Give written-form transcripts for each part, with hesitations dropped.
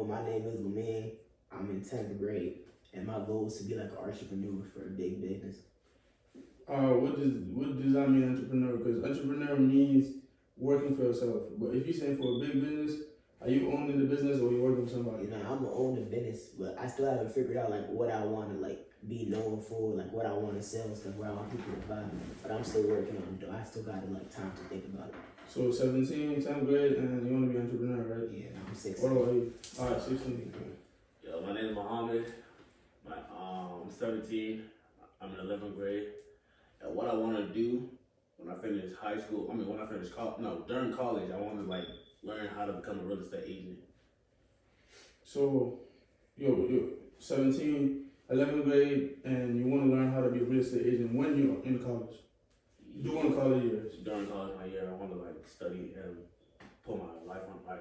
my name is Lamin. I'm in 10th grade, and my goal is to be like an entrepreneur for a big business. What does that mean, entrepreneur? Because entrepreneur means working for yourself. But if you're saying for a big business, are you owning the business or you working for somebody? You know, I'm gonna own the business, but I still haven't figured out like what I want to like be known for, like what I want to sell, stuff where I want people to buy. But I'm still working on it. Though I still got like time to think about it. So 17, 10th grade, and you want to be an entrepreneur, right? Yeah, I'm 16. What about you? All right, 16. Yo, my name is Mohammed. I'm 17. I'm in 11th grade. And what I want to do when I finish high school, when I finish during college, I want to like learn how to become a real estate agent. So, you're 17, 11th grade, and you want to learn how to be a real estate agent when you're in college. During college years. During college my year, I want to like study and put my life on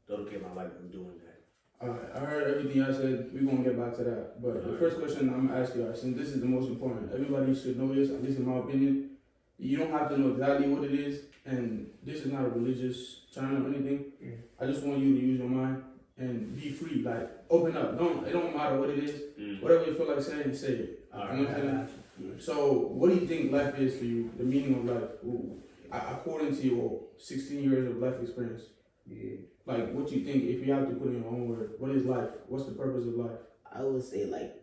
dedicate my life in doing that. Alright, I heard everything I said. We're gonna get back to that. But the first question I'm gonna ask you, since this is the most important, everybody should know this, at least in my opinion. You don't have to know exactly what it is, and this is not a religious channel or anything. I just want you to use your mind and be free, like open up. It don't matter what it is. Whatever you feel like saying, say it. Alright. So, what do you think life is for you? The meaning of life, according to your 16 years of life experience. Yeah. Like, what you think, if you have to put in your own word, what is life? What's the purpose of life? I would say like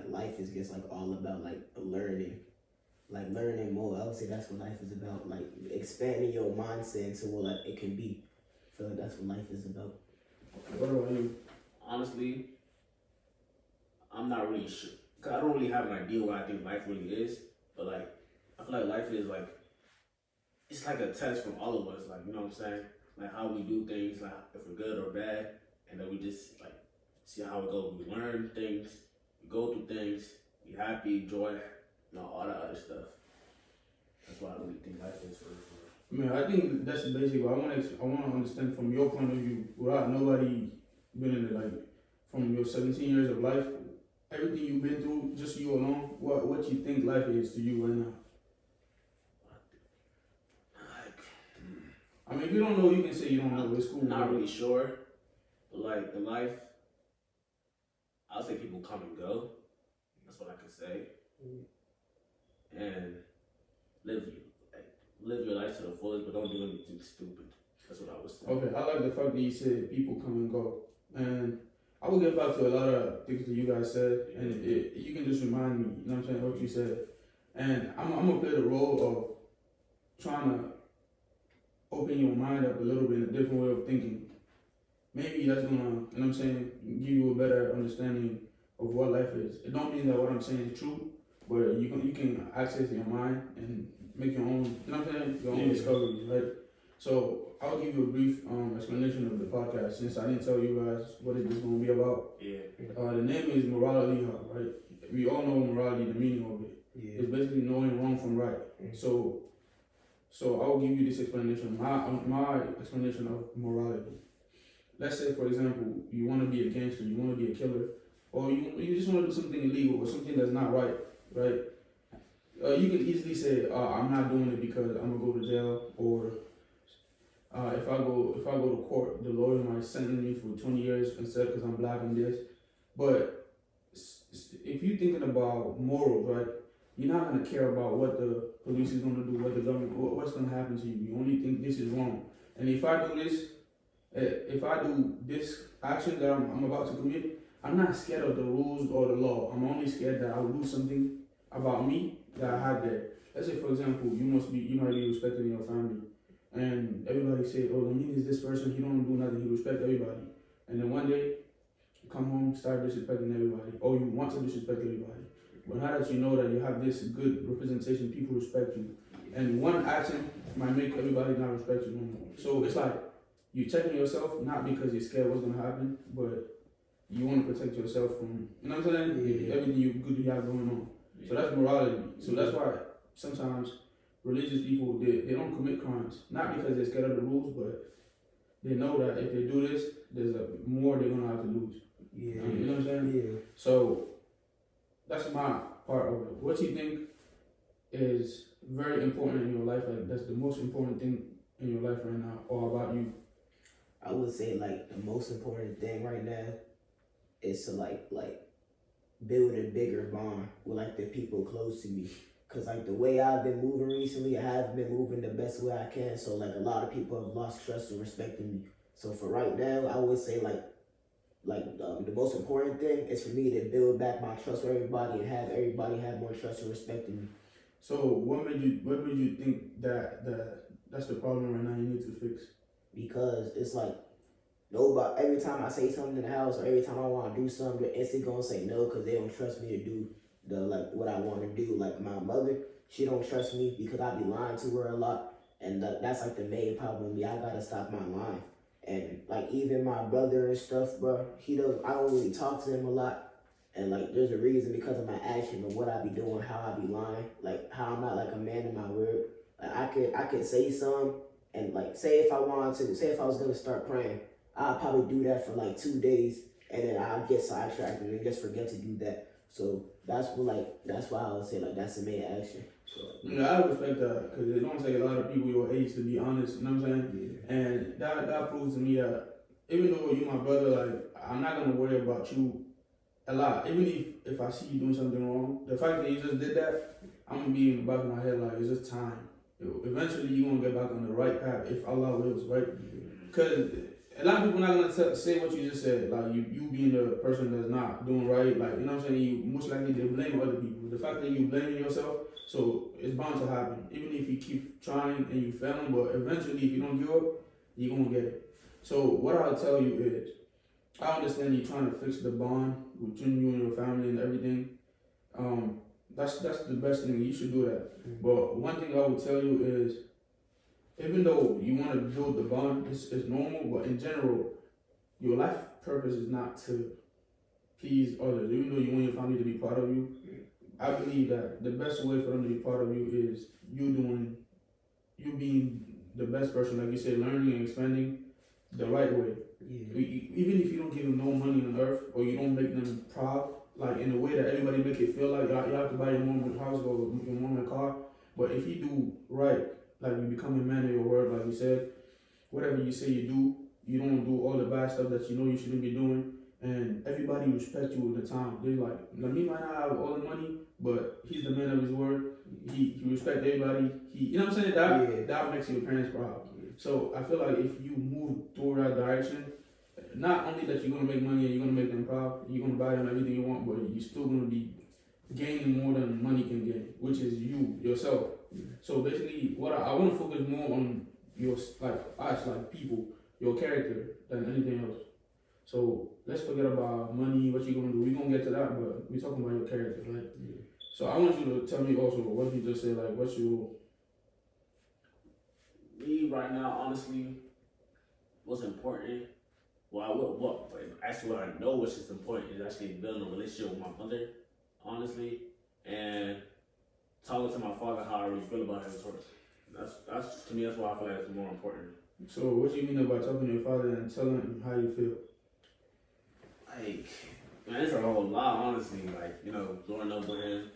life is just like all about like learning more. I would say that's what life is about, like expanding your mindset into what like it can be. I feel like that's what life is about. What about you? Honestly, I'm not really sure. Cause I don't really have an idea what I think life really is. But like, I feel like life is like, it's like a test from all of us. Like, you know what I'm saying? Like how we do things, like if we're good or bad, and then we just like see how it goes. We learn things, we go through things, be happy, joy, all that other stuff. That's what I really think life is for. I think that's basic. I want to understand from your point of view, without nobody been in it, like from your 17 years of life, everything you've been through, just you alone. What you think life is to you right now? If you don't know, you can say you don't know. It's cool. I'm not really sure, but like in life, I'll say people come and go. That's what I can say. And live your life to the fullest, but don't do anything stupid. That's what I was saying. Okay, I like the fact that you said people come and go, and I will get back to a lot of things that you guys said, and you can just remind me. You know what I'm saying? What you said, and I'm gonna play the role of trying to open your mind up a little bit in a different way of thinking. Maybe that's gonna, you know what I'm saying, give you a better understanding of what life is. It don't mean that what I'm saying is true, but you can access your mind and make your own, you know what I'm saying, your own discovery, right? So I'll give you a brief explanation of the podcast since I didn't tell you guys what it is going to be about. Yeah. The name is Morality Hub, right? We all know morality, the meaning of it. Yeah. It's basically knowing wrong from right. So I'll give you this explanation, my explanation of morality. Let's say, for example, you want to be a gangster, you want to be a killer, or you just want to do something illegal or something that's not right, right? You can easily say, I'm not doing it because I'm gonna go to jail, or if I go to court, the lawyer might sentence me for 20 years instead because I'm black and this. But if you're thinking about morals, right? You're not gonna care about what the police is gonna do, what the government, what's gonna happen to you. You only think this is wrong. And if I do this action that I'm about to commit, I'm not scared of the rules or the law. I'm only scared that I'll lose something about me that I had there. Let's say, for example, you might be respected in your family, and everybody say, "Oh, Lamin is this person. He don't do nothing. He respect everybody." And then one day, you come home, start disrespecting everybody, or you want to disrespect everybody. But now that you know that you have this good representation, people respect you, and one action might make everybody not respect you no more. So it's like you're checking yourself, not because you're scared what's gonna happen, but you want to protect yourself from, you know what I'm saying? Yeah. Everything good you have going on. So that's morality. So that's why sometimes religious people, they don't commit crimes. Not because they're scared of the rules, but they know that if they do this, there's more they're going to have to lose. Yeah. You know what I'm saying? Yeah. So that's my part of it. What you think is very important in your life, like that's the most important thing in your life right now, or about you? I would say like the most important thing right now is to like build a bigger bond with like the people close to me. Cause like the way I've been moving recently, I have been moving the best way I can. So like a lot of people have lost trust and respect in me. So for right now, I would say the most important thing is for me to build back my trust with everybody and have everybody have more trust and respect in me. So what made you think that's the problem right now you need to fix? Because it's like nobody. Every time I say something in the house or every time I want to do something, they're instantly gonna say no because they don't trust me to do the like what I want to do. Like my mother, she don't trust me because I be lying to her a lot, and that's like the main problem with me. I gotta stop my lying. And like even my brother and stuff, bro, I don't really talk to him a lot. And like there's a reason because of my action of what I be doing, how I be lying, like how I'm not like a man in my word. Like I could say something and like say if I was gonna start praying, I'll probably do that for like 2 days and then I'll get sidetracked and then just forget to do that. So that's why I would say like that's the main action. So, Yeah, I respect that because it don't take a lot of people your age to be honest. You know what I'm saying? yeah. And that proves to me that even though you my brother, like I'm not gonna worry about you a lot. Even if I see you doing something wrong, the fact that you just did that, I'm gonna be in the back of my head like it's just time. Eventually, you're gonna get back on the right path if Allah wills, right? Because a lot of people not gonna say what you just said, like you being the person that's not doing right, like you know what I'm saying. You most likely they blame other people. The fact that you blaming yourself, so it's bound to happen. Even if you keep trying and you failing, but eventually if you don't give up, you're gonna get it. So what I'll tell you is, I understand you trying to fix the bond between you and your family and everything. That's the best thing. You should do that. But one thing I would tell you is, even though you want to build the bond, it's normal. But in general, your life purpose is not to please others. Even though you want your family to be proud of you, I believe that the best way for them to be proud of you is you being the best person, like you said, learning and expanding the right way. Yeah. Even if you don't give them no money on earth or you don't make them proud, like in a way that everybody make it feel like you have to buy your mom a house or your mom a car. But if you do right, like you become a man of your word, like you said, whatever you say you do, you don't do all the bad stuff that you know you shouldn't be doing, and everybody respect you at the time. They're like he might not have all the money, but he's the man of his word. He respect everybody. You know what I'm saying? That makes your parents proud. So I feel like if you move toward that direction, not only that you're gonna make money and you're gonna make them proud, you're gonna buy them everything you want, but you're still gonna be gaining more than money can gain, which is yourself. So basically, what I want to focus more on your people, your character than anything else. So let's forget about money, what you're gonna do. We're gonna get to that, but we're talking about your character, right? Yeah. So I want you to tell me also what you just said, like what's your Me right now, honestly, what's important. What I know which is important is actually building a relationship with my mother, honestly, and talking to my father how I really feel about him. That's to me. That's why I feel like it's more important. So what do you mean about talking to your father and telling him how you feel? Like, man, it's a whole lot, honestly. Like, you know, growing up with him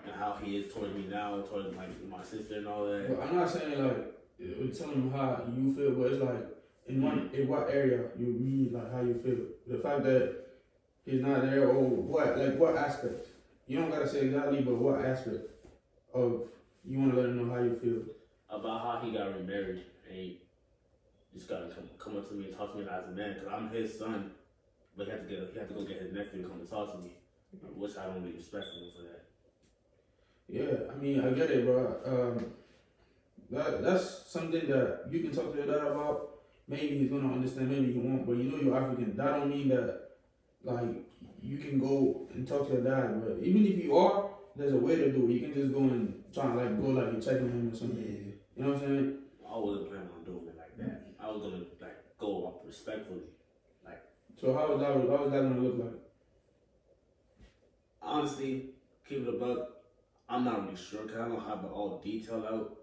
and how he is towards me now, towards like my sister and all that. But I'm not saying like telling him how you feel, but it's like in what area you mean like how you feel. The fact that he's not there or what aspect. You don't gotta say exactly, but what aspect of you want to let him know how you feel about how he got remarried and he just gotta come up to me and talk to me as a man because I'm his son, but he had to go get his nephew to come and talk to me, which I don't really respect him for that. Yeah, I mean I get it, bro. That's something that you can talk to your dad about. Maybe he's gonna understand, maybe he won't. But you know you're African. That don't mean that like you can go and talk to your dad. But even if you are, there's a way to do it. You can just go and try and like go like you're checking him or something. Yeah. You know what I'm saying? I wasn't planning on doing it like that. I was gonna like go up respectfully. So how is that gonna look like? Honestly, keep it a buck. I'm not really sure because I don't have it all detailed out.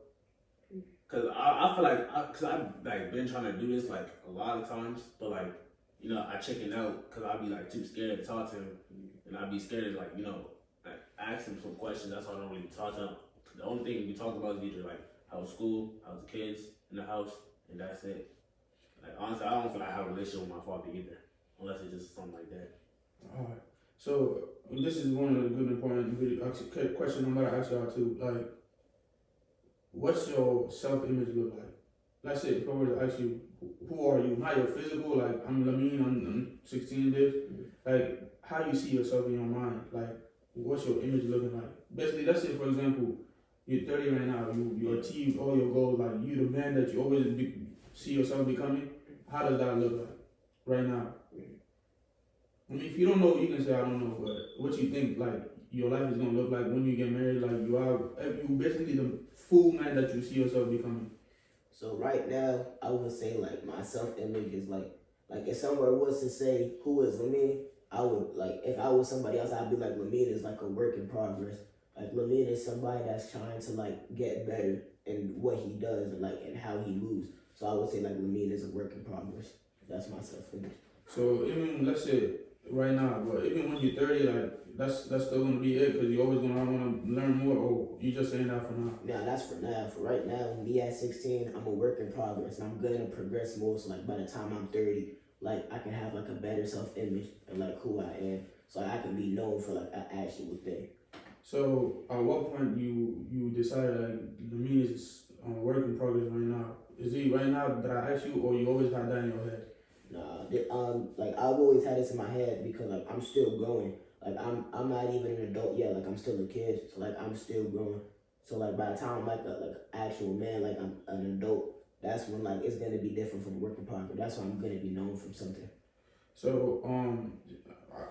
Cause I feel like I've like been trying to do this like a lot of times, but like you know I chicken out because I'd be like too scared to talk to him, and I'd be scared to like you know like ask him some questions. That's why I don't really talk to him. The only thing we talk about is either like how's school, how's the kids in the house, and that's it. Like honestly, I don't feel like I have a relationship with my father either, unless it's just something like that. So this is one of the good important question I'm gonna ask y'all too. Like, what's your self-image look like? Let's say if I were to ask you, who are you? Not your physical, like I'm Lamine, I'm 16 this. Like, how you see yourself in your mind? Like, what's your image looking like? Basically, let's say for example, you're 30 right now, you achieved all your goals, like you the man that you always see yourself becoming. How does that look like right now? I mean, if you don't know, you can say I don't know, but what you think like your life is gonna look like when you get married, like you basically the full man that you see yourself becoming. So right now, I would say like my self image is like if someone was to say who is Lamine, I would like if I was somebody else, I'd be like Lamine is like a work in progress. Like Lamine is somebody that's trying to like get better in what he does and like and how he moves. So I would say like Lamine is a work in progress. That's my self image. So even let's say right now, but even when you're 30, like that's still gonna be it because you're always gonna want to learn more. Or you just saying that for now? Now that's for now. For right now, me at 16, I'm a work in progress, and I'm gonna progress more. So like by the time I'm 30, like I can have like a better self image and like who I am, so I can be known for like an actual thing. So at what point you decided like Lamine is on work in progress right now? Is he right now that I asked you, or you always had that in your head? Nah, like I've always had this in my head because like I'm still growing. Like I'm not even an adult yet. Like I'm still a kid. So like I'm still growing. So like by the time I'm like a actual man, like I'm an adult, that's when like it's gonna be different from work in progress. That's when I'm gonna be known from something. So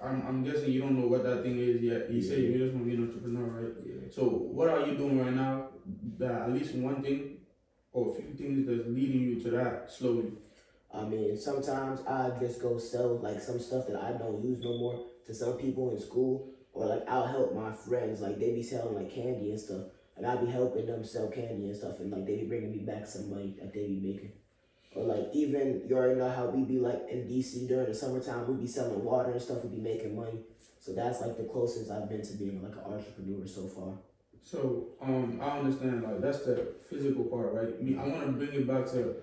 I'm guessing you don't know what that thing is yet. You say you just want to be an entrepreneur, right? Yeah. So what are you doing right now that at least one thing or a few things that's leading you to that slowly? I mean, sometimes I just go sell like some stuff that I don't use no more to some people in school, or like I'll help my friends. Like they be selling like candy and stuff. Like I'll be helping them sell candy and stuff, and like they be bringing me back some money that they be making. Or like even you already know how we be like in DC during the summertime, we be selling water and stuff. We be making money. So that's like the closest I've been to being like an entrepreneur so far. So I understand like that's the physical part, right? I want to bring it back to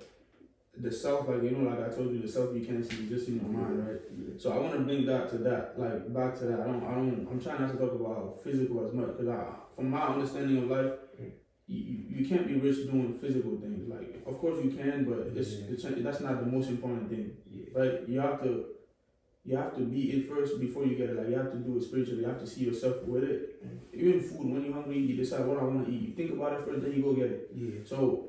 the self, like like I told you, the self you can't see just in your mind, right? Yeah. So I want to bring that to that, like back to that. I'm trying not to talk about physical as much because from my understanding of life, you can't be rich doing physical things. Like of course you can, but that's not the most important thing, right? You have to be it first before you get it. Like you have to do it spiritually. You have to see yourself with it. Even food, when you're hungry, you decide what I want to eat. You think about it first, then you go get it. Yeah. So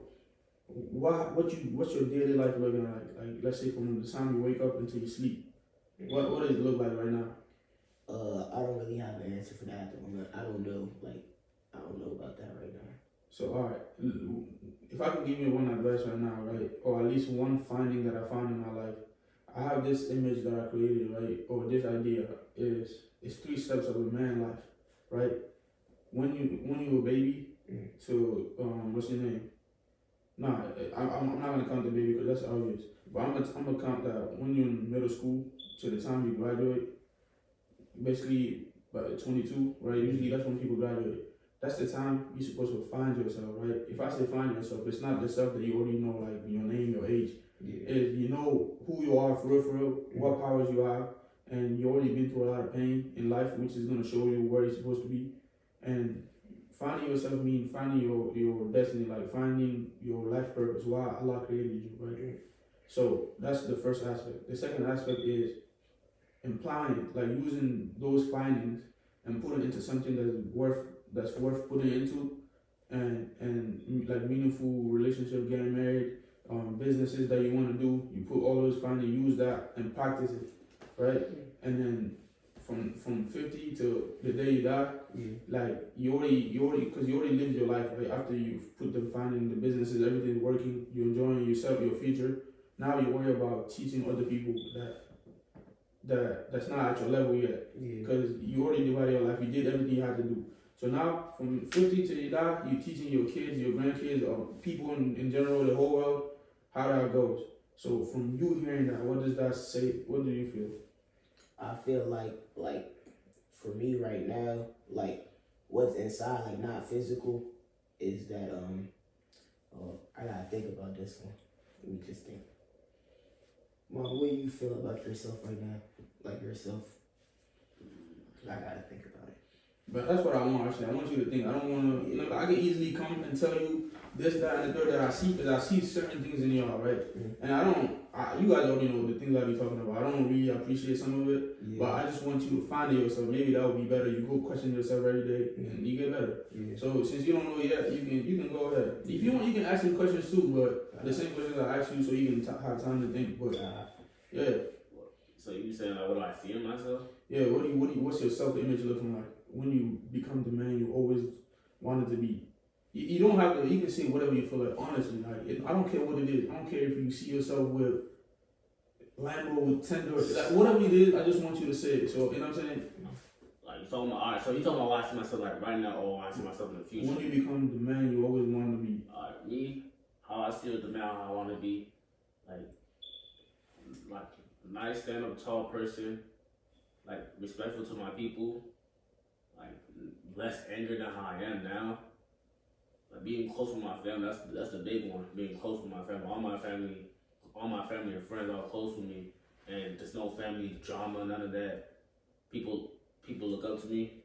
what's your daily life looking like? Like let's say from the time you wake up until you sleep, what does it look like right now? I don't really have an answer for that at the moment. I don't know. Like I don't know about that right now. So alright, if I could give you one advice right now, right, or at least one finding that I found in my life, I have this image that I created, right, or this idea is 3 steps of a man life, right? When you a baby to what's your name? Nah, I'm not gonna count the baby because that's obvious. But I'm gonna count that when you're in middle school to the time you graduate, basically by 22, right? Usually that's when people graduate. That's the time you're supposed to find yourself, right? If I say find yourself, it's not the stuff that you already know, like your name, your age. Is you know who you are for real, what powers you have, and you already been through a lot of pain in life, which is gonna show you where you're supposed to be. And finding yourself means finding your destiny, like finding your life purpose, why Allah created you, right? So that's the first aspect. The second aspect is implying it, like using those findings and putting it into something that's worth putting into, and like meaningful relationship, getting married, businesses that you want to do. You put all those findings, use that, and practice it, right? And then from 50 to the day you die, like you already because you already lived your life, right? After you put the finding, the businesses, everything working, you're enjoying yourself, your future. Now you worry about teaching other people that's not at your level yet, because you already divided your life. You did everything you had to do. So now from 50 till you die, you're teaching your kids, your grandkids, or people in general, the whole world, how that goes. So from you hearing that, what does that say? What do you feel? I feel like for me right now, like what's inside, like not physical, is that I gotta think about this one. Let me just think. Mom, what do you feel about yourself right now? Like yourself? I gotta think about it. But that's what I want, actually. I want you to think. I don't want to, I can easily come and tell you this, that, and the third that I see, because I see certain things in y'all, right? Mm-hmm. And you guys already know the things I be talking about. I don't really appreciate some of it, Yeah. but I just want you to find it yourself. Maybe that would be better. You go question yourself every day, and you get better. Yeah. So since you don't know yet, you can go ahead. If you want, you can ask me questions too, but the same questions I ask you, so you can have time to think. But yeah. So you saying like, what do I see in myself? Yeah. What's your self-image looking like when you become the man you always wanted to be? You don't have to. You can say whatever you feel like. Honestly, like I don't care what it is. I don't care if you see yourself with Lambo with 10 doors, like whatever it is. I just want you to say it. So you know what I'm saying? Like you talking about, alright. So you talking about why I see myself like right now, or why I see myself in the future? When you become the man you always wanted to be. Alright, me, how I see the man how I want to be, like nice, stand up, tall person, like respectful to my people, like less angry than how I am now. Like being close with my family, that's the big one. Being close with my family, all my family and friends are close with me, and there's no family drama, none of that. People look up to me.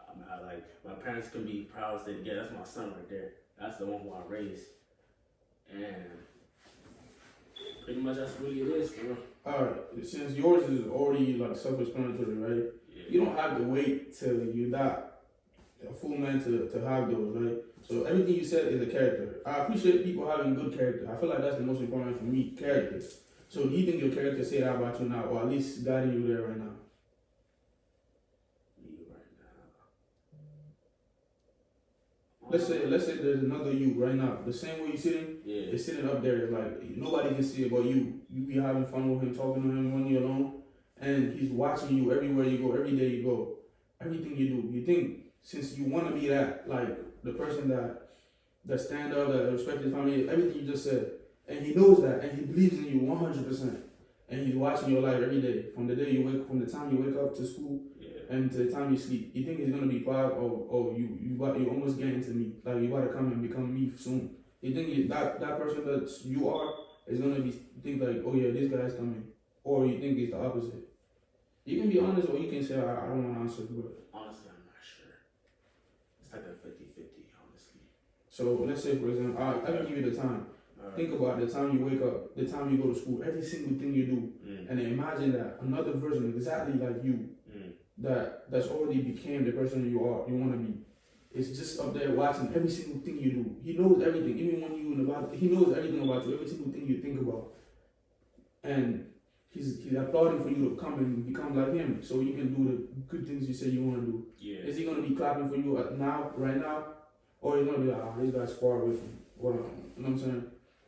I like my parents can be proud and say, yeah, that's my son right there. That's the one who I raised, and pretty much that's really it is for real. Alright, since yours is already like self-explanatory, right? Yeah. You don't have to wait till you're not a full man to have those, right? So everything you said is a character. I appreciate people having good character. I feel like that's the most important for me, character. So do you think your character say that about you now, or at least guiding you there right now? Me right now. Let's say there's another you right now. The same way you're sitting, Yeah. it's sitting up there. Like nobody can see it but you. You be having fun with him, talking to him when you're alone, and he's watching you everywhere you go, every day you go, everything you do. You think since you want to be that, like the person that stand up, that respect his family, everything you just said, and he knows that, and he believes in you 100%, and he's watching your life every day, from the time you wake up to school, and to the time you sleep. You think he's gonna be proud, or you almost get into me, like you gotta come and become me soon. You think that person that you are is gonna think like, oh yeah, this guy's coming, or you think it's the opposite. You can be honest, or you can say I don't want to answer, but Honestly, I'm not sure. It's like a 50-50, honestly. so let's say for example, I can give you the time. Think about the time you wake up, the time you go to school, every single thing you do, and imagine that another version exactly like you, that's already became the person you want to be. It's just up there watching every single thing you do. He knows everything, even when you in the body. He knows everything about you, every single thing you think about, and he's applauding for you to come and become like him, so you can do the good things you say you want to do. Yeah. Is he gonna be clapping for you right now, or he's gonna be like, this guy's far away from? You know what I'm saying?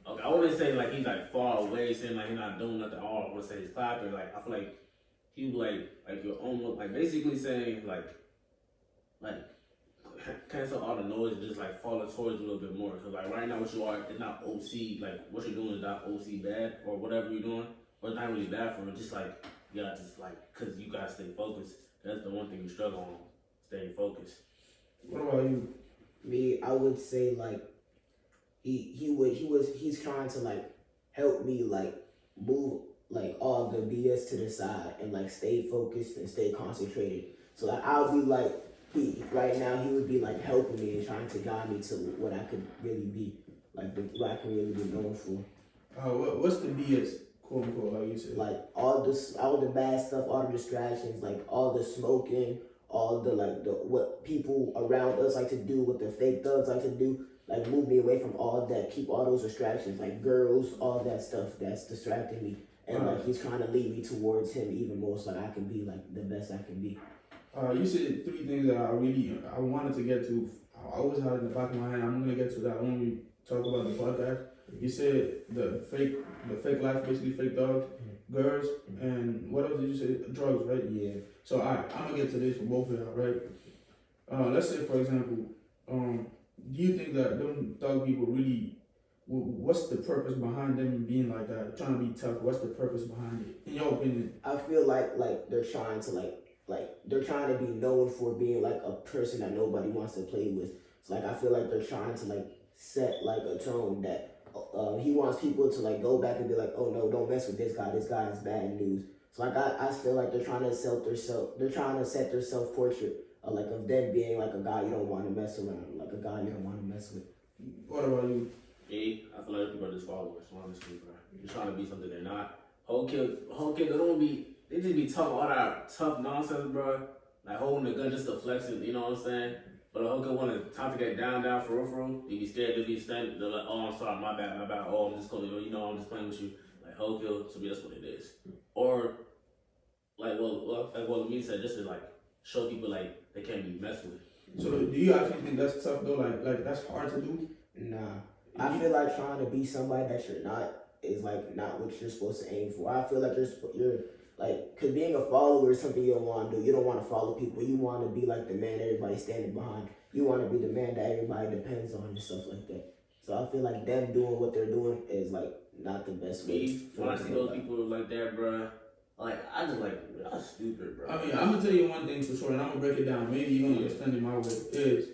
Okay, I wouldn't say like he's like far away, saying like he's not doing nothing. All I would say he's clapping. Like I feel like he like you're almost like basically saying like cancel all the noise and just like follow towards a little bit more. Cause like right now what you are, it's not OC. Like what you're doing is not OC bad or whatever you're doing, but it's not really bad for him. Just like you gotta just like, cause you gotta stay focused. That's the one thing you struggle on, staying focused. What about you? Me, I would say like he's trying to like help me like move like all the BS to the side and like stay focused and stay concentrated. So like I'll be like right now he would be like helping me and trying to guide me to what I could really be, like what I can really be known for. What's the BS, quote unquote, like you said? Like all the bad stuff, all the distractions, like all the smoking, all the what people around us like to do, what the fake thugs like to do. Like move me away from all that, keep all those distractions, like girls, all that stuff that's distracting me. And like he's trying to lead me towards him even more so I can be like the best I can be. You said 3 things that I wanted to get to. I always had in the back of my head. I'm gonna get to that when we talk about the podcast. You said the fake life, basically fake dogs, girls, and what else did you say? Drugs, right? Yeah. So I'm gonna get to this for both of y'all, right? Let's say for example, do you think that them thug people really? What's the purpose behind them being like that, trying to be tough? What's the purpose behind it, in your opinion? I feel like they're trying to like they're trying to be known for being like a person that nobody wants to play with. So like I feel like they're trying to like set like a tone that he wants people to like go back and be like, oh no, don't mess with this guy. This guy is bad news. So like I feel like they're trying to set their self portrait of like of them being like a guy you don't want to mess around, like a guy you don't want to mess with. What about you? Me, I feel like people are just followers, honestly, bro. They're trying to be something they're not. Whole kid, they don't be, they just be talking all that tough nonsense, bro. Like holding the gun just to flex it, you know what I'm saying? But a whole kid want to time to get down, for real. They be scared, they be standing, they're like, oh, I'm sorry, my bad. Oh, I'm just calling you, I'm just playing with you. Like whole kid, to me, that's what it is. Or, like what me said, just to like show people like they can't be messed with. So do you actually think that's tough though? Like that's hard to do? Nah. I feel like trying to be somebody that you're not is like not what you're supposed to aim for. I feel like you're like, cause being a follower is something you don't want to do. You don't want to follow people. You want to be like the man everybody's standing behind. You want to be the man that everybody depends on and stuff like that. So I feel like them doing what they're doing is like not the best way. Me, when I see those people like that, bro, like I just like that's stupid, bro. I mean, I'm gonna tell you one thing for sure, and I'm gonna break it down. Maybe you're gonna understand it my way. Is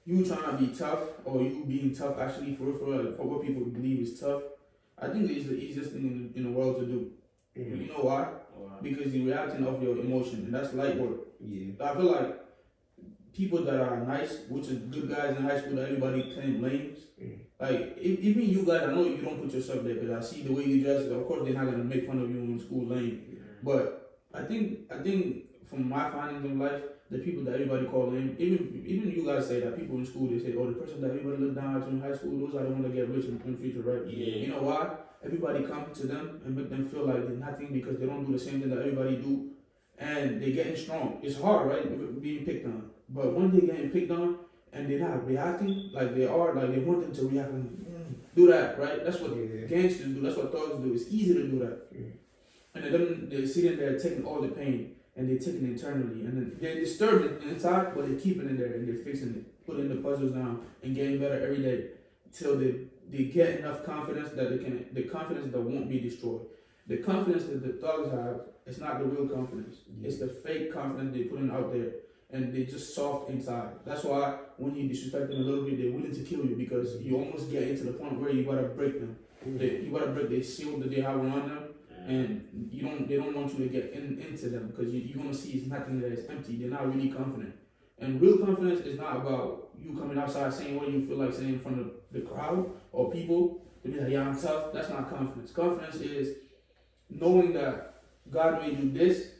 you trying to be tough, or you being tough actually for like, for what people believe is tough? I think it's the easiest thing in the world to do. Mm-hmm. You know why? Because you're reacting off your emotion, and that's light work. Yeah. I feel like people that are nice, which is good guys in high school that everybody claim lames. Mm-hmm. Like even you guys, I know you don't put yourself there because I see the way you dress. Of course, they're not gonna make fun of you in school lame. Yeah. But I think from my findings in life, the people that everybody call lame, even you guys say that people in school they say, oh, the person that everybody look down to in high school, those are the ones that get rich in the future, right? Yeah. You know why? Everybody come to them and make them feel like they're nothing because they don't do the same thing that everybody do, and they're getting strong. It's hard, right? Being picked on, but when they're getting picked on and they're not reacting like they are, like they want them to react and do that, right? That's what gangsters do. That's what thugs do. It's easy to do that, and then they're sitting there taking all the pain and they're taking it internally, and then they're disturbed inside, but they keep it in there and they're fixing it, putting the puzzles down and getting better every day till they get enough confidence that the confidence that won't be destroyed. The confidence that the thugs have, it's not the real confidence. It's the fake confidence they're putting out there, and they're just soft inside. That's why when you disrespect them a little bit, they're willing to kill you because you almost get into the point where you gotta break them. You gotta break the shield that they have around them, and they don't want you to get into them because you're gonna see it's nothing that is empty. They're not really confident. And real confidence is not about you coming outside saying what you feel like saying in front of the crowd or people to be like, yeah, I'm tough. That's not confidence. Confidence is knowing that God made you this.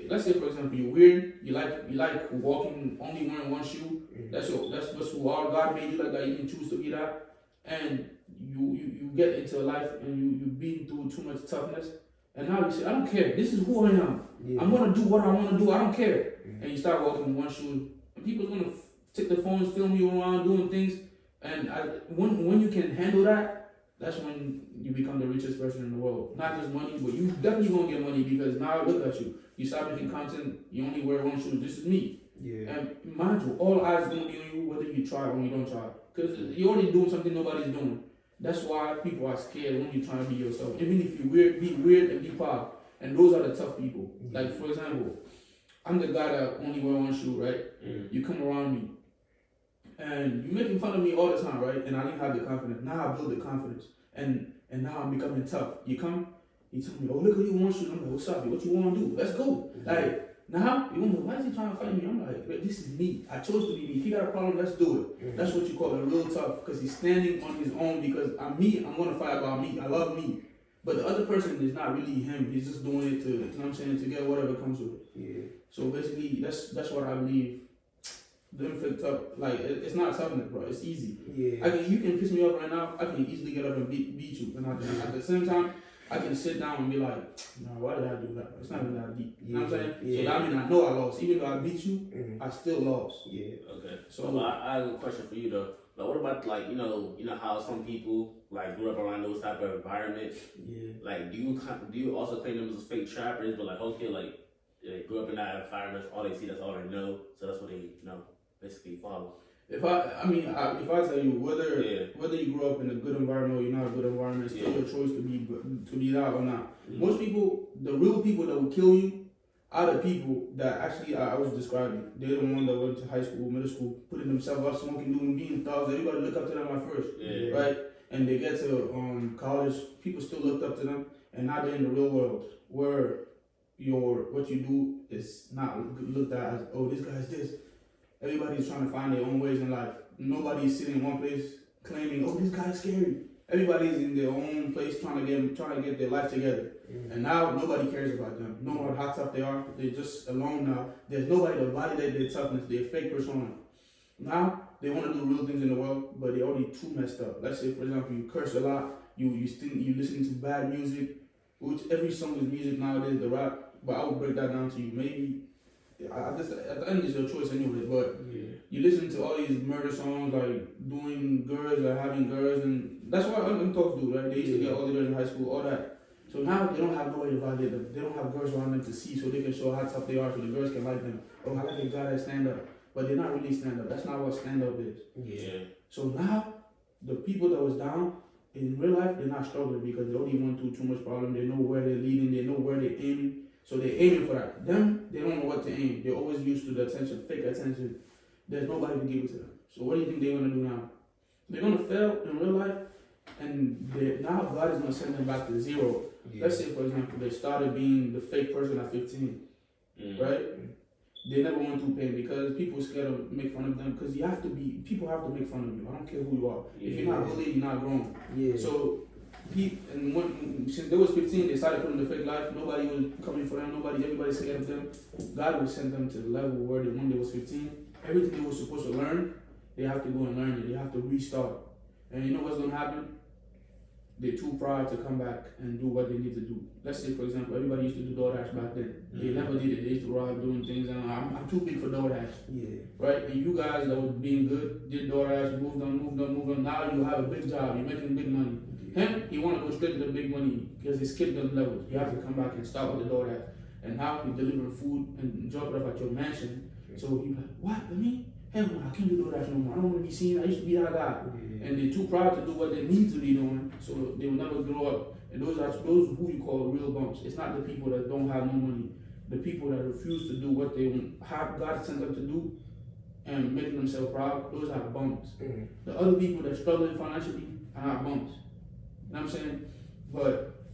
Let's say for example you're weird. You like walking only wearing one shoe. That's what's who are. God made you like that. You can choose to be that. And you get into life and you've been through too much toughness. And now you say, I don't care. This is who I am. Yeah. I'm gonna do what I want to do. I don't care. And you start walking in one shoe, and people's gonna take their phones, film you around doing things. And when you can handle that, that's when you become the richest person in the world. Not just money, but you definitely gonna get money because now look at you. You start making content. You only wear one shoe. This is me. Yeah. And mind you, all eyes gonna be on you whether you try or you don't try. Because you're already doing something nobody's doing. That's why people are scared when you're trying to be yourself. Even if you're weird, be weird and be proud. And those are the tough people. Like for example, I'm the guy that only wear one shoe, right? You come around me and you're making fun of me all the time, right? And I didn't have the confidence. Now I build the confidence. And now I'm becoming tough. You come, you tell me, oh, look at you one shoe. I'm like, what's up? What you want to do? Let's go. Like, now, you wonder, why is he trying to fight me? I'm like, this is me. I chose to be me. If he got a problem, let's do it. That's what you call a real tough, because he's standing on his own because I'm me. I'm going to fight about me. I love me. But the other person is not really him. He's just doing it to, you know what I'm saying, to get whatever comes with it. Yeah. So basically, that's what I believe. Them feel tough. Like, it's not toughness, bro. It's easy. Yeah. You can piss me off right now. I can easily get up and beat you. And at the same time, I can sit down and be like, nah, why did I do that? It's not even that deep. You know what I'm saying? Yeah. So that means I know I lost. Even though I beat you, I still lost. Yeah. Okay. So I have a question for you though. Like, what about like you know how some people like grew up around those type of environments? Yeah. Like, do you also claim them as fake trappers? But like, okay, like they grew up in that environment, all they see, that's all they know. So that's what they basically follow. If I tell you whether you grew up in a good environment or you're not a good environment, it's still your choice to be that or not. Most people, the real people that will kill you, are the people that actually I was describing. They're the one that went to high school, middle school, putting themselves up, smoking, being thugs. Everybody look up to them at first, right? And they get to college, people still looked up to them, and now they're in the real world where what you do is not looked at as, oh, this guy's this. Everybody's trying to find their own ways in life. Nobody's sitting in one place claiming, oh, this guy's scary. Everybody's in their own place trying to get their life together. And now nobody cares about them. No matter how tough they are, they're just alone now. There's nobody to validate their toughness, their fake persona. Now they want to do real things in the world, but they're already too messed up. Let's say, for example, you curse a lot, you listen to bad music, which every song is music nowadays, the rap. But I would break that down to you. Maybe I just at the end it's your choice anyway. But you listen to all these murder songs, like doing girls or having girls, and that's what I'm talking to, right? They used to get all the girls in high school, all that. So now they don't have no way to validate them. They don't have girls around them to see, so they can show how tough they are, so the girls can like them. Oh, I like a guy that stand up, but they're not really stand up. That's not what stand up is. Yeah. So now the people that was down in real life, they're not struggling because they already went through too much problem. They know where they're leading. They know where they're aiming. So they're aiming for that. Them, they don't know what to aim. They're always used to the attention, fake attention. There's nobody to give it to them. So what do you think they're gonna do now? They're gonna fail in real life, and now God is gonna send them back to zero. Let's say, for example, they started being the fake person at 15, right? They never went through pain because people are scared of make fun of them because people have to make fun of you. I don't care who you are. If you're not bullied, you're not grown. So, since they was 15, they started putting the fake life. Nobody was coming for them. Everybody's scared of them. God would send them to the level where when they was 15, everything they were supposed to learn, they have to go and learn it. They have to restart. And you know what's gonna happen? They're too proud to come back and do what they need to do. Let's say, for example, everybody used to do DoorDash back then. They never did it. They used to rob doing things, and I'm too big for DoorDash. Right? And you guys that were being good did DoorDash, moved on. Now you have a big job. You're making big money. Him, he want to go straight to the big money because he skipped them levels. You have to come back and start with the DoorDash. And now he delivering food and drop it off at your mansion. So he like, what? Me? Hell no, I can't do DoorDash no more. I don't want to be seen. I used to be that guy. And they're too proud to do what they need to be doing, so they will never grow up. And those who you call real bumps. It's not the people that don't have no money. The people that refuse to do what they have God sent them to do and making themselves proud, those are bumps. The other people that struggling financially are not bumps. You know what I'm saying? But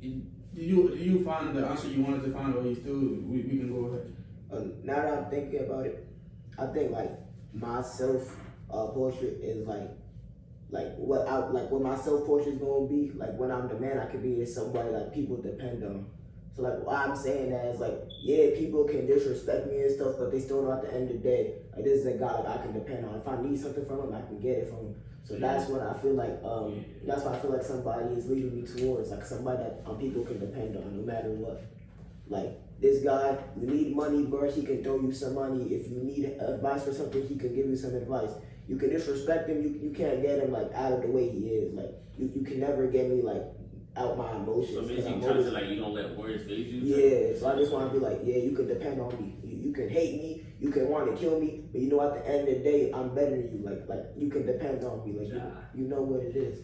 do you find the answer you wanted to find, or you still we can go ahead? Now that I'm thinking about it, I think like my self portrait is like what my self portrait is gonna be. Like when I'm the man I can be is somebody like people depend on. So like why I'm saying that is like, yeah, people can disrespect me and stuff, but they still know at the end of the day, like this is a guy like I can depend on. If I need something from him, I can get it from him. So that's what I feel like. That's what I feel like somebody is leading me towards, like somebody that people can depend on no matter what. Like this guy, you need money, bro, he can throw you some money. If you need advice for something, he can give you some advice. You can disrespect him, you can't get him like out of the way he is. Like you can never get me like out my emotions. So basically you trying to say like you don't let words phase you? Yeah, so I just want to be like, yeah, you can depend on me. You can hate me, you can want to kill me, but you know at the end of the day, I'm better than you. Like you can depend on me. Like you know what it is.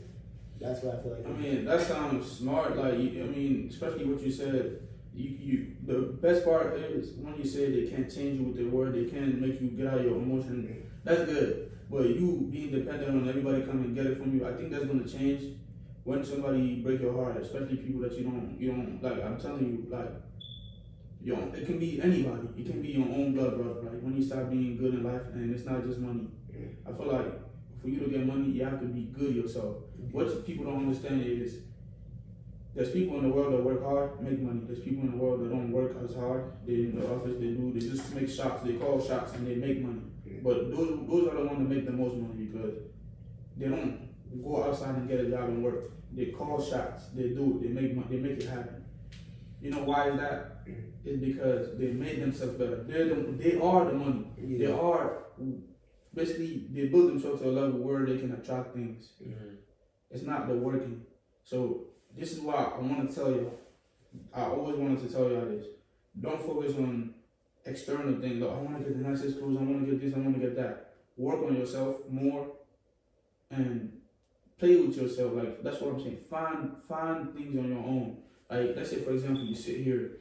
That's what I feel like. I mean, that sounds smart. Like especially what you said. The best part is when you say they can't change you with their word, they can't make you get out of your emotion. That's good. But you being dependent on everybody coming and get it from you, I think that's gonna change when somebody break your heart, especially people that you don't like. I'm telling you, like, it can be anybody. It can be your own blood brother. Like when you start being good in life, and it's not just money. I feel like for you to get money, you have to be good yourself. What people don't understand is there's people in the world that work hard, make money. There's people in the world that don't work as hard. They in the office, they just make shots. They call shots and they make money. But those are the ones that make the most money because they don't go outside and get a job and work. They call shots. They do it. They make money. They make it happen. You know why is that? It's because they made themselves better. They are the money. They are basically they build themselves to a level where they can attract things. It's not the working. So this is why I want to tell you. I always wanted to tell y'all this. Don't focus on external things. Like, I want to get the nicest clothes. I want to get this. I want to get that. Work on yourself more and play with yourself. Like that's what I'm saying. Find things on your own. Like let's say for example you sit here.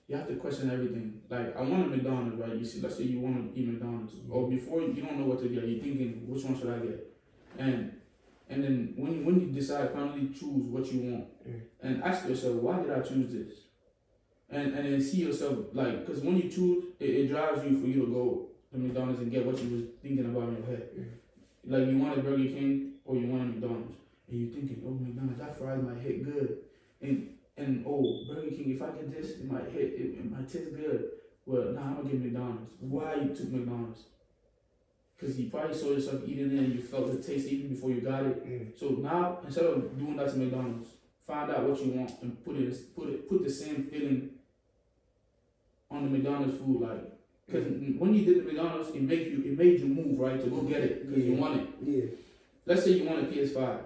You have to question everything. Like I want a McDonald's, right? You see, let's say you want to eat McDonald's, or before you don't know what to get. You're thinking, which one should I get? And then when you decide, finally choose what you want, and ask yourself, why did I choose this? and then see yourself like, because when you choose, it drives you for you to go to McDonald's and get what you was thinking about in your head. Like you wanted Burger King or you wanted McDonald's, and you're thinking, oh McDonald's, that fries might hit good, and oh Burger King, if I get this, it might hit, it might taste good. Well, nah, I'm gonna get McDonald's. Why you took McDonald's? Because you probably saw yourself eating it and you felt the taste even before you got it. So now, instead of doing that to McDonald's, find out what you want and put the same feeling on the McDonald's food, like, because when you did the McDonald's, it made you move, right, to go get it because you want it. Yeah. Let's say you want a PS5.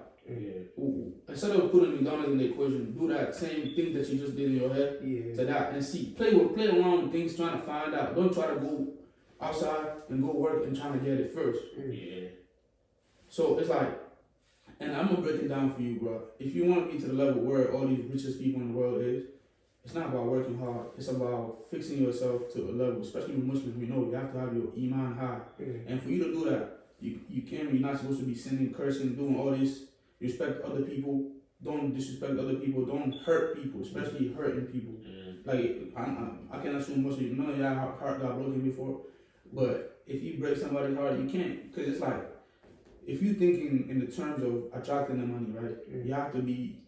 Ooh. Instead of putting McDonald's in the equation, do that same thing that you just did in your head to that, and see, play around with things, trying to find out. Don't try to go outside and go work and trying to get it first. So it's like, and I'm gonna break it down for you, bro. If you want to be to the level where all these richest people in the world is, it's not about working hard. It's about fixing yourself to a level, especially with Muslims. We know you have to have your iman high, and for you to do that, you can't. You're not supposed to be sinning, cursing, doing all this. Respect other people. Don't disrespect other people. Don't hurt people, especially hurting people. Like I can't assume most of you, none of y'all heart got broken before, but if you break somebody's heart, you can't, because it's like, if you thinking in the terms of attracting the money, right? You have to be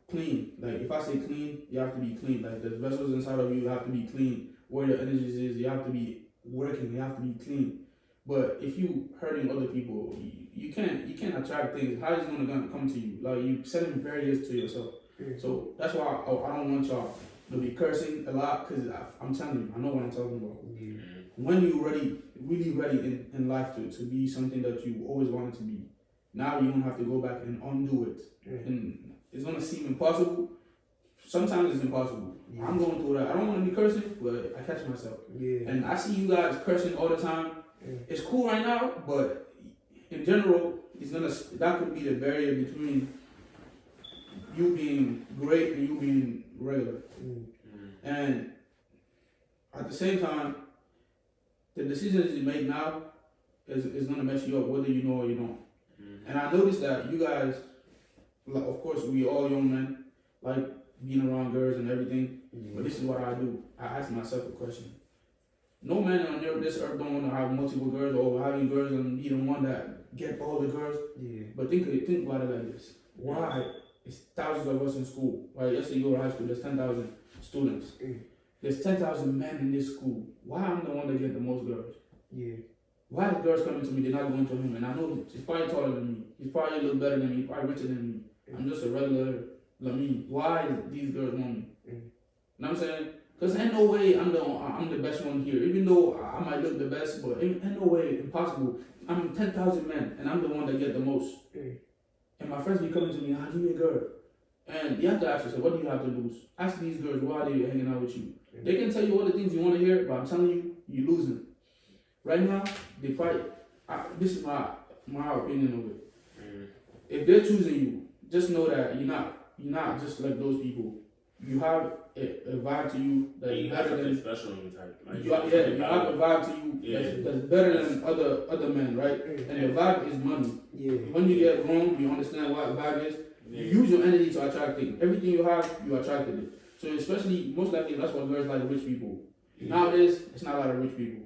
clean. Like if I say clean, you have to be clean. Like the vessels inside of you have to be clean. Where your energies is, you have to be working. You have to be clean. But if you hurting other people, you can't attract things. How is it gonna come to you? Like you setting barriers to yourself. So that's why I don't want y'all to be cursing a lot, because I'm telling you, I know what I'm talking about. When you're really ready in life to be something that you always wanted to be, now you don't have to go back and undo it. And it's gonna seem impossible. Sometimes it's impossible. I'm going through that. I don't want to be cursing, but I catch myself. And I see you guys cursing all the time. It's cool right now, but in general, that could be the barrier between you being great and you being regular. And at the same time, the decisions you make now is gonna mess you up, whether you know or you don't. And I noticed that you guys, like, of course, we all young men like being around girls and everything. But this is what I do. I ask myself a question. No man on this earth don't want to have multiple girls or having girls and be the one that get all the girls. But think about it like this. Why? It's thousands of us in school. Right? Let's say you go to high school, there's 10,000 students. There's 10,000 men in this school. Why I'm the one that get the most girls? Why is girls coming to me, they're not going to him? And I know he's probably taller than me. He's probably a little better than me. He's probably richer than me. I'm just a regular Lamine. Why these girls want me? You know what I'm saying? Because ain't no way I'm the best one here. Even though I might look the best, but ain't no way, impossible. I'm 10,000 men, and I'm the one that get the most. And my friends be coming to me, give me a girl. And you have to ask yourself, what do you have to lose? Ask these girls, why are they hanging out with you? They can tell you all the things you want to hear, but I'm telling you, you're losing. Right now, they probably, this is my opinion of it. If they're choosing you, just know that you're not just like those people. You have a vibe to you that is better than special type. Like, you have a vibe to you that's better than other men, right? And your vibe is money. When you get grown, you understand what vibe is. You use your energy to attract things. Everything you have, you attracted it. So especially, most likely, that's what girls like rich people. Nowadays, it's not a lot of rich people.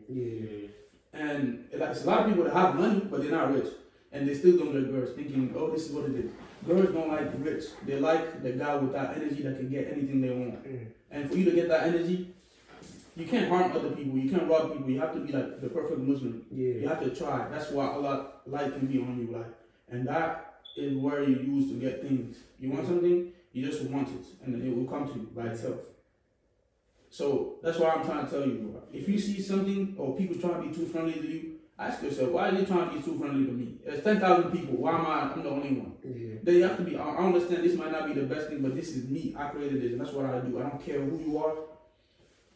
And it's a lot of people that have money, but they're not rich. And they still don't get girls, thinking, oh, this is what it is. Girls don't like rich. They like the guy with that energy that can get anything they want. And for you to get that energy, you can't harm other people. You can't rob people. You have to be like the perfect Muslim. You have to try. That's why Allah light can be on you, like. And that is where you use to get things. You want something, you just want it, and then it will come to you by itself. So that's why I'm trying to tell you, bro. If you see something or people trying to be too friendly to you, ask yourself, why are they trying to be too friendly to me? There's 10,000 people. Why am I'm the only one? They have to be. I understand this might not be the best thing, but this is me. I created this, and that's what I do. I don't care who you are.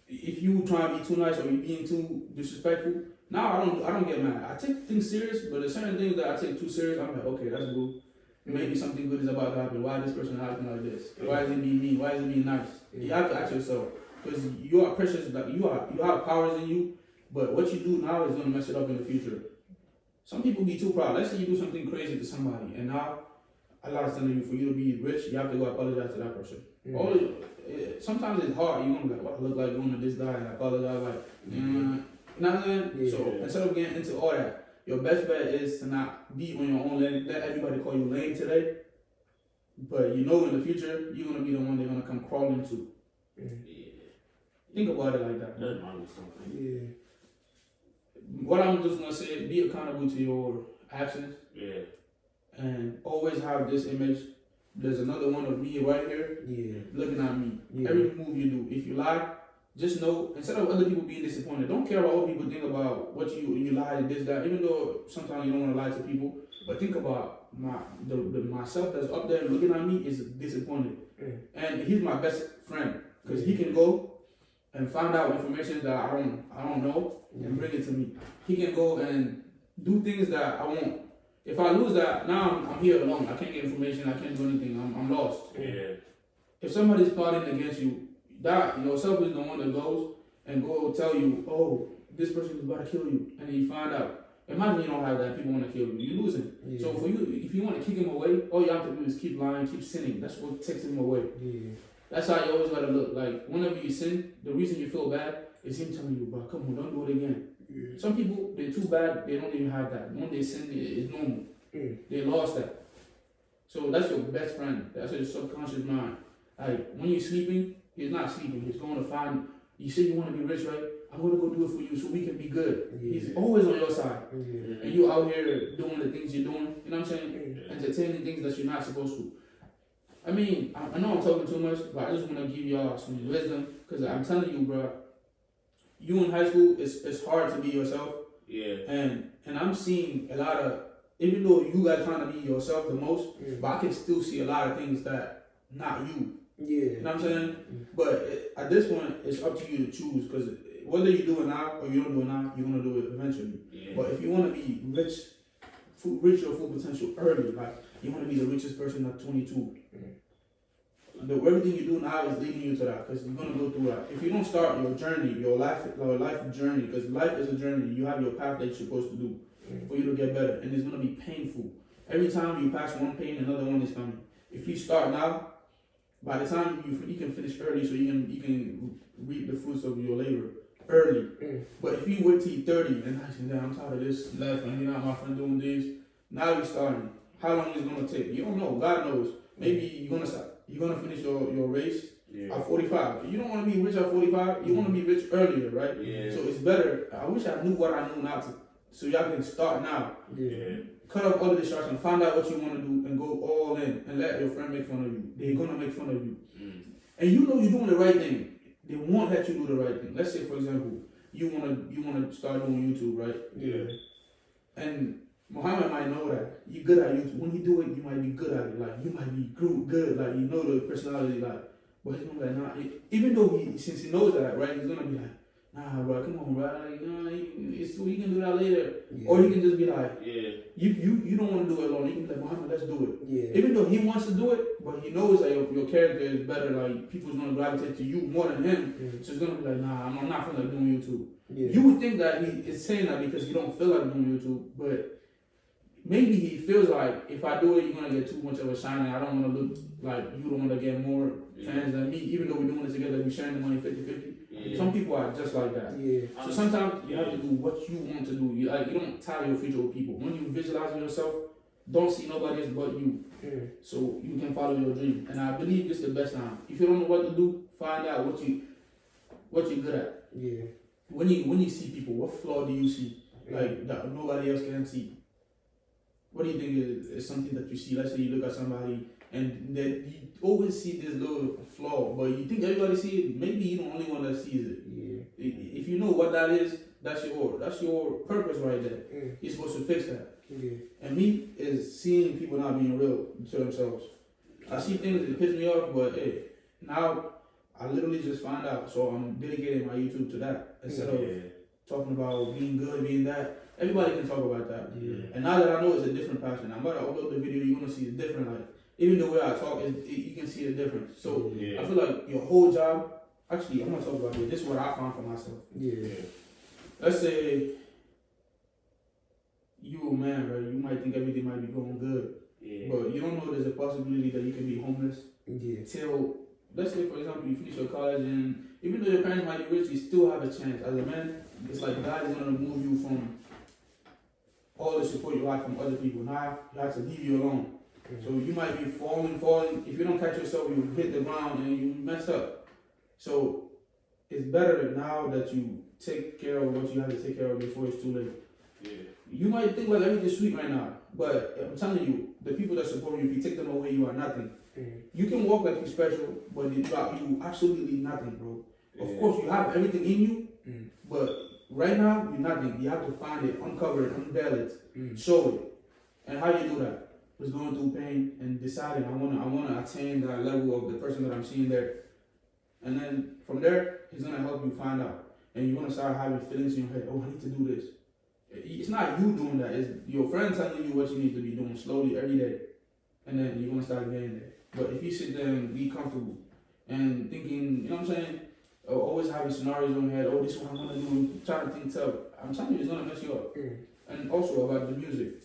If you trying to be too nice or you being too disrespectful, now I don't get mad. I take things serious, but there's certain things that I take too serious. I'm like, okay, that's good. Maybe something good is about to happen. Why is this person acting like this? Why is it being mean? Why is it being nice? You have to ask yourself, because you are precious. Like you have powers in you, but what you do now is gonna mess it up in the future. Some people be too proud. Let's say you do something crazy to somebody, and now Allah's telling you for you to be rich, you have to go apologize to that person. Sometimes it's hard. You're gonna be like, what I look like going to this guy and I apologize, like, you know what I'm saying? Yeah. So instead of getting into all that, your best bet is to not be on your own lane. Let everybody call you lame today, but you know in the future you're gonna be the one they're gonna come crawling to. Yeah. Think about it like that. That's my something. Yeah. What I'm just gonna say, be accountable to your actions. Yeah. And always have this image. There's another one of me right here Yeah. looking at me. Yeah. Every move you do. If you lie, just know, instead of other people being disappointed, don't care about what people think about what you lied and this, that. Even though sometimes you don't want to lie to people, but think about myself that's up there looking at me is disappointed. And he's my best friend because he can go and find out information that I don't know and bring it to me. He can go and do things that I won't. If I lose that, now I'm here alone. I can't get information. I can't do anything. I'm lost. Yeah. If somebody's plotting against you, that yourself is the one that goes and go tell you, oh, this person is about to kill you, and then you find out. Imagine you don't have that. People want to kill you. You're losing. Yeah. So for you, if you want to kick him away, all you have to do is keep lying, keep sinning. That's what takes him away. Yeah. That's how you always gotta look. Like whenever you sin, the reason you feel bad is him telling you, "Bro, come on, don't do it again." Yeah. Some people they're too bad. They don't even have that. When they sin, it's normal. They lost that. So that's your best friend. That's your subconscious mind. Like when you're sleeping, he's not sleeping. He's going to find. You say you want to be rich, right? I'm gonna go do it for you so we can be good. Yeah. He's always on your side, Yeah. and you out here doing the things you're doing. You know what I'm saying? Yeah. Entertaining things that you're not supposed to. I mean, I know I'm talking too much, but I just want to give y'all some wisdom because I'm telling you, bro. You in high school, it's hard to be yourself. Yeah. And I'm seeing a lot of, even though you guys trying to be yourself the most, but I can still see a lot of things that not you. Yeah. You know what I'm saying? But at this point, it's up to you to choose because whether you do it now or you don't do it now, you're gonna do it eventually. Yeah. But if you want to be rich, reach your full potential early, like you want to be the richest person at 22. Everything you do now is leading you to that because you're gonna go through that. If you don't start your journey, your life journey, because life is a journey. You have your path that you're supposed to do for you to get better, and it's gonna be painful. Every time you pass one pain, another one is coming. If you start now, by the time you can finish early, so you can reap the fruits of your labor early. But if you wait till you're 30 and I say, I'm tired of this life, and you know my friend doing this, now you're starting. How long is it gonna take? You don't know. God knows. Maybe you're gonna start. You're gonna finish your race at 45. You don't want to be rich at 45. You want to be rich earlier, right? Yeah. So it's better. I wish I knew what I know now so y'all can start now. Yeah. Cut off all the distractions. Find out what you want to do and go all in and let your friend make fun of you. They're gonna make fun of you, and you know you're doing the right thing. They won't let you do the right thing. Let's say, for example, you wanna start doing YouTube, right? Yeah. And Muhammad might know that you're good at YouTube. When you do it, you might be good at it. Like you might be good. Like you know the personality. Like, but he's gonna be like, nah. Even though since he knows that, right? He's gonna be like, nah, bro, come on, bro. Like, nah, he can do that later. Yeah. Or he can just be like, Yeah. you don't want to do it alone. You can be like, Muhammad, let's do it. Yeah. Even though he wants to do it, but he knows that your character is better. Like people's gonna gravitate to you more than him. So he's gonna be like, nah, I'm not feeling like doing YouTube. Yeah. You would think that he is saying that because you don't feel like doing YouTube, but maybe he feels like if I do it, you're gonna get too much of a shine. I don't want to look like you don't want to get more fans than me. Even though we're doing it together, we're sharing the money 50-50. Yeah. Some people are just like that. Yeah. So sometimes you have to do what you want to do. You don't tie your future with people. When you visualize yourself, don't see nobody else but you. So you can follow your dream. And I believe it's the best time. If you don't know what to do, find out what you're good at. Yeah. When you see people, what flaw do you see? Like that nobody else can see. What do you think is something that you see? Let's say you look at somebody and that you always see this little flaw, but you think everybody see it. Maybe you're the only one that sees it. Yeah. If you know what that is, that's your purpose right there. You're supposed to fix that. Yeah. And me is seeing people not being real to themselves. I see things that piss me off, but hey, now I literally just find out. So I'm dedicating my YouTube to that instead of talking about being good, being that. Everybody can talk about that. Yeah. And now that I know it's a different passion, I'm about to upload the video, you're gonna see it's different. Like even the way I talk, you can see the difference. So I feel like your whole job. Actually, I'm gonna talk about this. This is what I found for myself. Yeah. Let's say you a man, right? You might think everything might be going good, Yeah. but you don't know there's a possibility that you can be homeless Yeah. till, let's say for example you finish your college, and even though your parents might be rich, you still have a chance. As a man, it's like God is gonna remove you from all the support you had from other people. Now you have to leave you alone. So you might be falling. If you don't catch yourself, you hit the ground and you mess up. So it's better now that you take care of what you have to take care of before it's too late. Yeah. You might think like everything's sweet right now, but I'm telling you, the people that support you, if you take them away, you are nothing. You can walk like you're special, but you absolutely nothing, bro. Of course, you have everything in you, but right now, you're nothing. You have to find it, uncover it, unveil it, show it. And how you do that? Is going through pain and deciding I wanna attain that level of the person that I'm seeing there. And then from there, he's gonna help you find out. And you're gonna start having feelings in your head, oh, I need to do this. It's not you doing that, it's your friend telling you what you need to be doing slowly every day. And then you're gonna start getting there. But if you sit there and be comfortable and thinking, you know what I'm saying, always having scenarios in your head, oh, this is what I'm gonna do, trying to think tough, I'm telling you, it's gonna mess you up. And also about the music.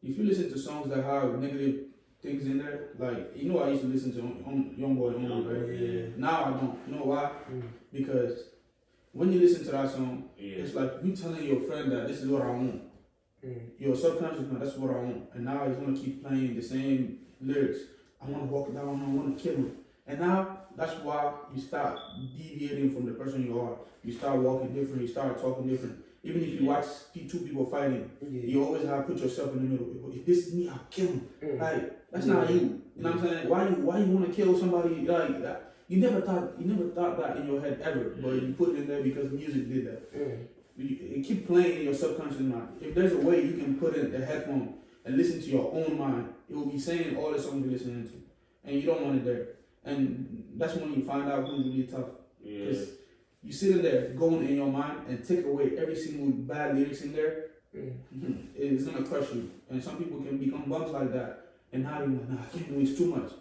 If you listen to songs that have negative things in there, like, you know, I used to listen to Youngboy only, right? Yeah. Now I don't. You know why? Because when you listen to that song, Yeah. it's like you telling your friend that this is what I want. Your subconscious mind, that's what I want. And now he's gonna keep playing the same lyrics. I wanna walk down, I wanna kill him. And now that's why you start deviating from the person you are. You start walking different, you start talking different. Even if you watch two people fighting, you always have to put yourself in the middle. If this is me, I'll kill him. Like, that's not you. You know what I'm saying? Why you want to kill somebody like that? You never thought that in your head ever, but you put it in there because music did that. You keep playing in your subconscious mind. If there's a way you can put in a headphone and listen to your own mind, it will be saying all the songs you're listening to, and you don't want it there. And that's when you find out who's really tough. Yeah. You sitting there going in your mind and take away every single bad lyrics in there, it's gonna crush you. And some people can become bums like that, and now you're like, nah, I can't do it's too much.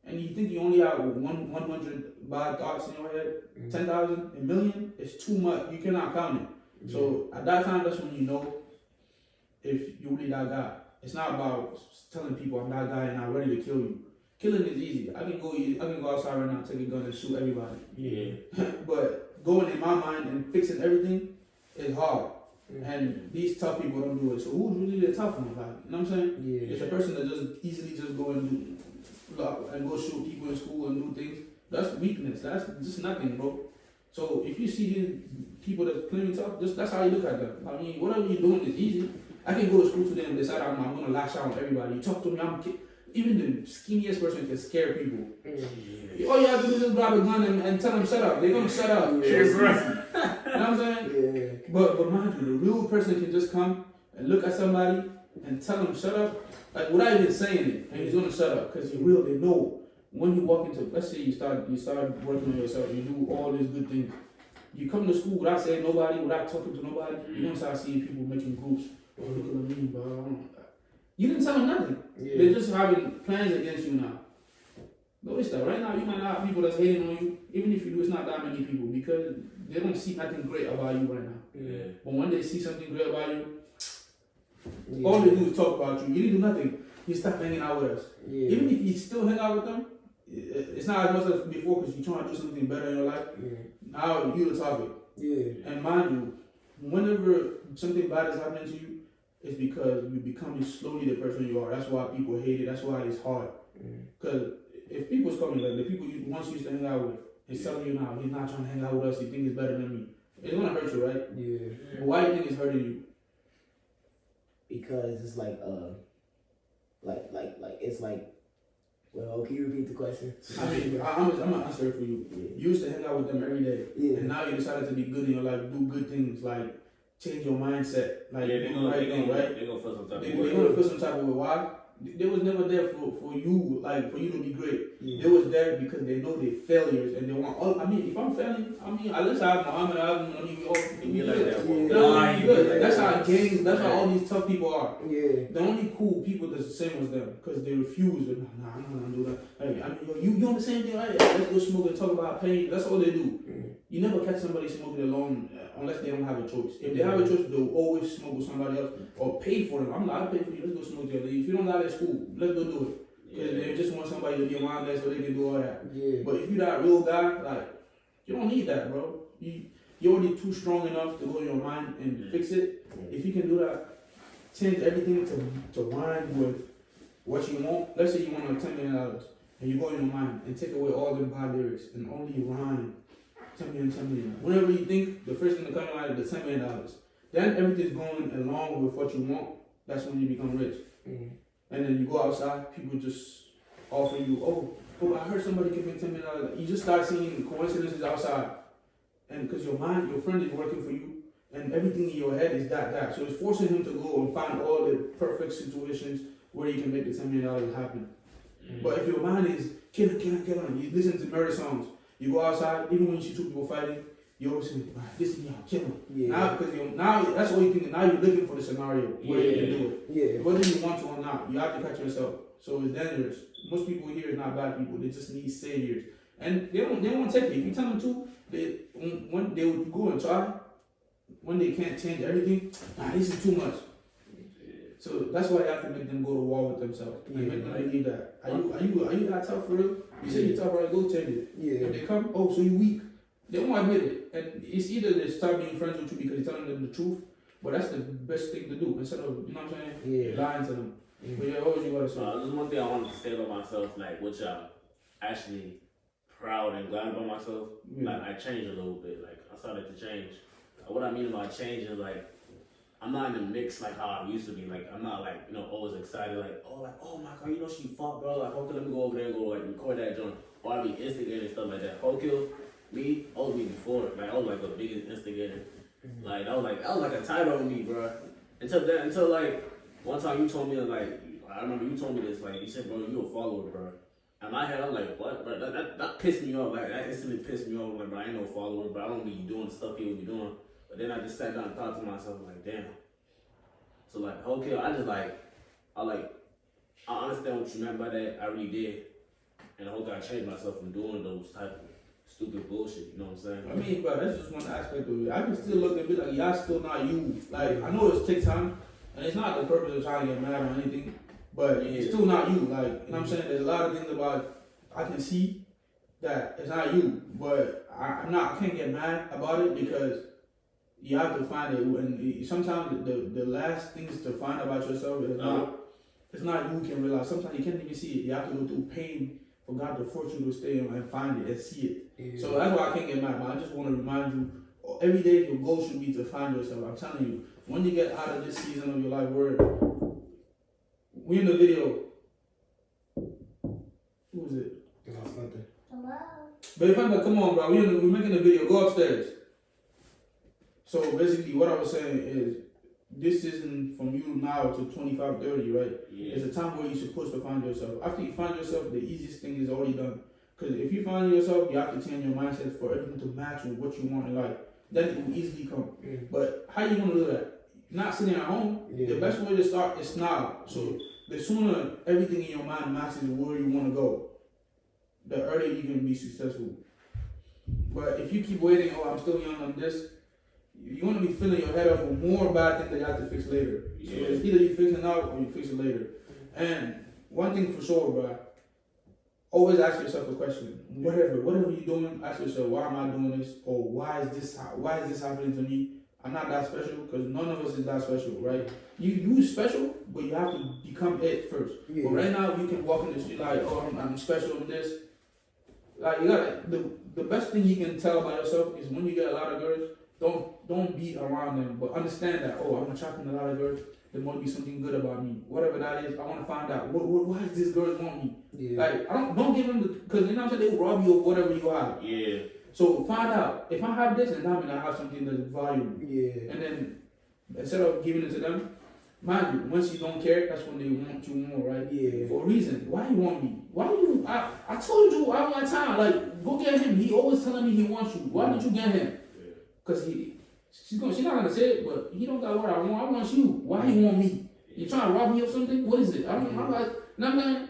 And you think you only have 100 bad thoughts in your head, 10,000, a million, it's too much. You cannot count it. So at that time, that's when you know if you really that guy. It's not about telling people I'm that guy and I'm ready to kill you. Killing is easy. I can go outside right now, take a gun and shoot everybody. Yeah. But going in my mind and fixing everything is hard. And these tough people don't do it. So who's really the tough one? Like, you know what I'm saying? It's a person that just easily just go and go shoot people in school and do things. That's weakness. That's just nothing, bro. So if you see these people that's claiming tough, that's how you look at them. I mean, whatever you're doing is easy. I can go to school today and decide I'm gonna lash out on everybody. You talk to me, even the skinniest person can scare people. All you have to do is just grab a gun and tell them shut up. They're gonna shut up. Yeah, You know bro. what I'm saying? But mind you, the real person can just come and look at somebody and tell them shut up, like without even saying it, and he's gonna shut up because he will. They know when you walk into, let's say you start working on yourself, you do all these good things. You come to school without saying nobody, without talking to nobody, you're gonna start seeing people making groups. Oh, look at me, bro. You didn't tell them nothing. They're just having plans against you now. Notice that right now you might not have people that's hating on you. Even if you do, it's not that many people because they don't see nothing great about you right now. But when they see something great about you, all they do is talk about you. You didn't do nothing. You stop hanging out with us. Even if you still hang out with them, it's not as much as before because you're trying to do something better in your life. Now you're the topic. And mind you, whenever something bad is happening to you, it's because you're becoming slowly the person you are. That's why people hate it. That's why it's hard. Because if people's coming, like the people you once used to hang out with, it's telling you now, he's not trying to hang out with us, he thinks he's better than me. It's gonna hurt you, right? But why do you think it's hurting you? Because it's like it's like, well, can you repeat the question? I mean, I'm gonna answer it for you. You used to hang out with them every day, and now you decided to be good in your life, do good things, like change your mindset, like They're do the gonna right thing, right? They're gonna feel some type of They're way. gonna feel some type of way. Why? they was never there for you, like for you to be great. Yeah. They was there because they know they're failures and they want. I mean, if I'm failing, I mean, at least I have Muhammad. I mean, You be like that, Yeah. bro. Nah, you good. Like That's that. how gangs. That's how all these tough people are. Yeah. The only cool people that's the same as them because they refuse. Nah, I'm not gonna do that. Hey, I mean, you on the same thing? Right? Let's go smoke and talk about pain. That's all they do. You never catch somebody smoking alone unless they don't have a choice. If they have a choice, they'll always smoke with somebody else or pay for them. I'm like, I'll pay for you. Let's go smoke together. If you don't got that, it's cool. Let's go do it. Because they just want somebody to be around there so they can do all that. Yeah. But if you that real guy, like, you don't need that, bro. You're already too strong enough to go in your mind and fix it. If you can do that, change everything to rhyme with what you want. Let's say you want $10 million and you go in your mind and take away all them bad lyrics and only rhyme 10 million, 10 million. Whenever you think the first thing to come out is the $10 million, then everything's going along with what you want. That's when you become rich. And then you go outside, people just offer you, oh, I heard somebody give me $10 million. You just start seeing coincidences outside. And because your mind, your friend is working for you, and everything in your head is that. So it's forcing him to go and find all the perfect situations where you can make the $10 million happen. But if your mind is kill him, you listen to murder songs, you go outside, even when you see two people fighting, you always say, this is kill him. Yeah. Now that's what you think. Now you're looking for the scenario where you can do it. Yeah. Whether you want to or not, you have to catch yourself. So it's dangerous. Most people here is not bad people. They just need saviors, and they don't want to take it. If you tell them to, when they would go and try, when they can't change everything, this is too much. So that's why you have to make them go to war with themselves. And make them believe that. Are you that tough for real? You say you're tough, right? Go change it. Yeah. If they come, so you weak. They won't admit it. And it's either they start being friends with you because you're telling them the truth, but that's the best thing to do instead of, you know what I'm saying? Yeah. Lying to them. But yeah, what was you going to say? There's one thing I wanted to say about myself, like, which I'm actually proud and glad about myself. Like, I changed a little bit. Like, I started to change. What I mean by change is, like, I'm not in the mix like how I used to be. Like, I'm not like, always excited. Like, oh my God, she fought, bro. Like, okay, let me go over there and go like record that joint. Or I be instigating and stuff like that. Kill me, I was me before. Like, I was like the biggest instigator. Like, that was like a title on me, bro. Until like one time you told me, like, I remember you told me this. Like, you said, bro, you a follower, bro. In my head, I'm like, what, bro? That pissed me off. Like, that instantly pissed me off. Like, bro, I ain't no follower, but I don't be doing the stuff he would be doing. But then I just sat down and thought to myself, like, damn. So, like, okay, I understand what you meant by that. I really did. And I hope I changed myself from doing those type of stupid bullshit, you know what I'm saying? I mean, bro, that's just one aspect of it. I can still look at it like, y'all still not you. Like, I know it takes time, and it's not the purpose of trying to get mad or anything, but it's still not you. Like, you know what I'm saying? There's a lot of things about I can see that it's not you, but I can't get mad about it because you have to find it. And sometimes the last things to find about yourself is it's not you can realize. Sometimes you can't even see it. You have to go through pain for God to force you to stay and find it and see it. Yeah. So that's why I can't get mad. But I just want to remind you, every day your goal should be to find yourself. I'm telling you, when you get out of this season of your life, we in the video. Who is it? Hello. But if I'm like, come on, bro, we're making a video. Go upstairs. So basically, what I was saying is, this isn't from you now to 25, 30, right? Yeah. It's a time where you're supposed to find yourself. After you find yourself, the easiest thing is already done. Because if you find yourself, you have to change your mindset for everything to match with what you want in life. Then it will easily come. But how you going to do that? Not sitting at home. The best way to start is now. So the sooner everything in your mind matches where you want to go, the earlier you can be successful. But if you keep waiting, I'm still young on this, you want to be filling your head up with more bad things that you have to fix later. So it's either you fix it now or you fix it later. And one thing for sure, bro, always ask yourself a question. Whatever you're doing, ask yourself, why am I doing this? Or why is this happening to me? I'm not that special, because none of us is that special, right? You special, but you have to become it first. But right now, you can walk in the street like, I'm special in this. Like, you got the best thing you can tell about yourself is when you get a lot of girls, don't be around them, but understand that, I'm attracting a lot of girls. There must be something good about me. Whatever that is, I want to find out. Why does this girl want me? Like, don't give them because you know what I'm saying, they will rob you of whatever you have. Yeah. So find out, if I have this, and that means I have something that's valuable. And then instead of giving it to them, mind you, once you don't care, that's when they want you more, right? Yeah. For a reason. Why you want me? Why you? I told you I want time. Like, go get him. He always telling me he wants you. Why did you get him? Cause she's not gonna say it, but he don't got what I want. I want you. Why you want me? You trying to rob me of something? What is it? I'm like, nah, man.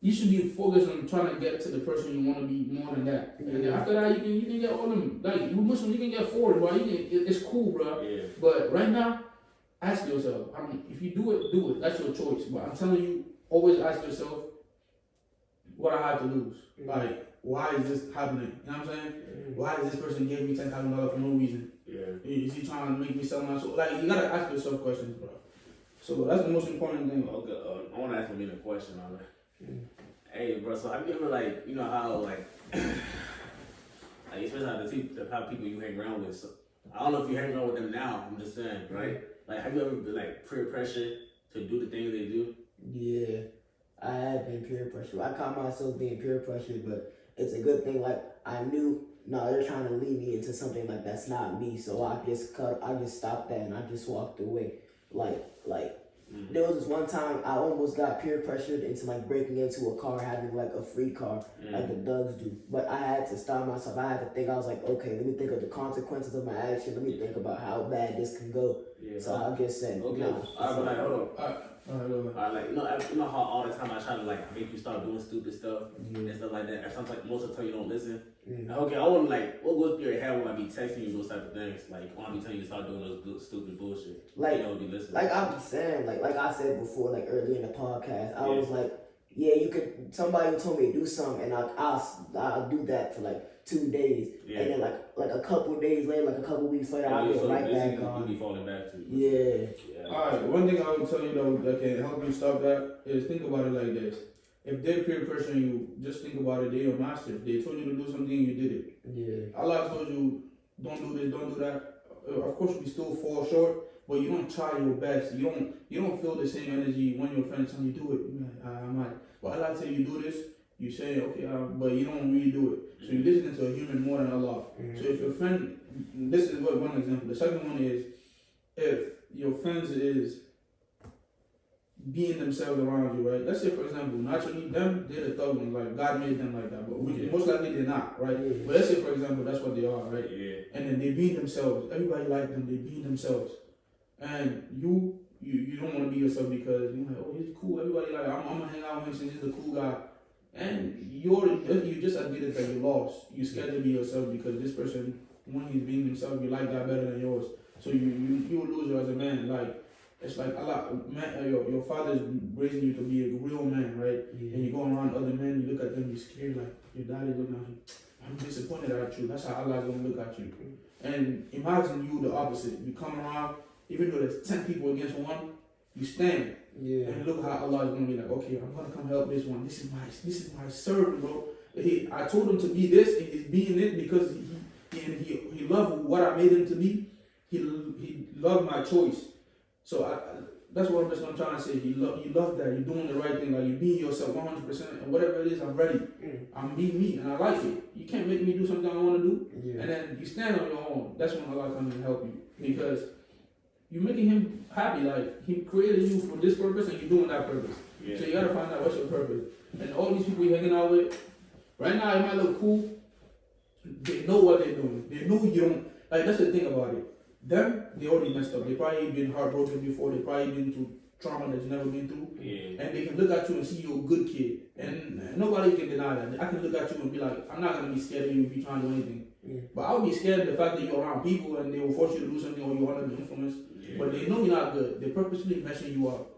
You should be focused on trying to get to the person you want to be more than that. And then after that, you can get all them. Like you Muslim, you can get 40, bro. It's cool, bro. Yeah. But right now, ask yourself. If you do it. That's your choice. But I'm telling you, always ask yourself, what I have to lose. Like, why is this happening? You know what I'm saying? Why does this person give me $10,000 for no reason? Yeah. Is he trying to make me sell my soul? Like, you gotta ask yourself questions, bro. So that's the most important thing. Okay, I want to ask me a question on that. Hey, bro. So have you ever like, you know how like, like especially the type of people you hang around with. So I don't know if you hang around with them now. I'm just saying, right? Like, have you ever been like peer pressure to do the things they do? Yeah, I have been peer pressure. I caught myself being peer pressured, but it's a good thing. Like I knew, no, they're trying to lead me into something like that's not me. So I just stopped that and I just walked away. Like there was this one time I almost got peer pressured into like breaking into a car, having like a free car, like the thugs do. But I had to stop myself. I had to think. I was like, okay, let me think of the consequences of my action. Let me think about how bad this can go. Yeah. So I just said, Okay. no. Alright, like, hold on. Alright, Like, you know how all the time I try to like make you start doing stupid stuff and stuff like that. And sometimes like most of the time you don't listen. Okay, I wouldn't like what goes through your head when I be texting you those type of things. Like when I be telling you to start doing those stupid bullshit. Like, you don't be listening. like I be saying, like I said before, like earlier in the podcast, I was like, yeah, you could. Somebody told me to do something, and I'll do that for like 2 days, and then like a couple days later, like a couple weeks later, I'll get right back on. You be falling back to. Yeah. Alright, one thing I would tell you though that can help you stop that is think about it like this. If they're peer pressuring you, just think about it, they're your masters. They told you to do something, you did it. Yeah. Allah told you, don't do this, don't do that. Of course we still fall short, but you don't try your best. You don't feel the same energy when your friends tell you do it. You're like, I might. But Allah tell you do this, you say, okay, but you don't really do it. So you're listening to a human more than Allah. So if your friend, this is one example. The second one is, if your friends is being themselves around you, right? Let's say, for example, naturally, they're the thug ones, like God made them like that, but most likely they're not, right? But let's say, for example, that's what they are, right? Yeah. And then they being themselves. Everybody like them, they being themselves. And you don't want to be yourself because you're like, oh, he's cool. Everybody like, I'm gonna hang out with him since he's a cool guy. And you just admitted that you lost. You scared to be yourself because this person, when he's being himself, you like that better than yours. So you will lose you as a man. Like, it's like Allah, man, your father's raising you to be a real man, right? And you go around other men, you look at them, you're scared, like your daddy looking at you. I'm disappointed at you. That's how Allah's gonna look at you. And imagine you the opposite. You come around, even though there's 10 people against one, you stand. And look how Allah is gonna be like, okay, I'm gonna come help this one. This is my servant, bro. I told him to be this, and he's being it because he loved what I made him to be. He loved my choice. So that's what I'm trying to say. You love that. You're doing the right thing. Like you're being yourself 100%. And whatever it is, I'm ready. I'm being me, and I like it. You can't make me do something I want to do. And then you stand on your own. That's when Allah comes and help you because you're making him happy. Like he created you for this purpose, and you're doing that purpose. So you gotta find out what's your purpose. And all these people you're hanging out with, right now it might look cool. They know what they're doing. They know you don't. Like that's the thing about it. Them, they already messed up. They probably been heartbroken before. They probably been through trauma that you never been through. And they can look at you and see you're a good kid. And nobody can deny that. I can look at you and be like, I'm not gonna be scared of you if you're trying to do anything. But I'll be scared of the fact that you're around people and they will force you to do something or you're under the influence. But they know you're not good. They're purposely messing you up.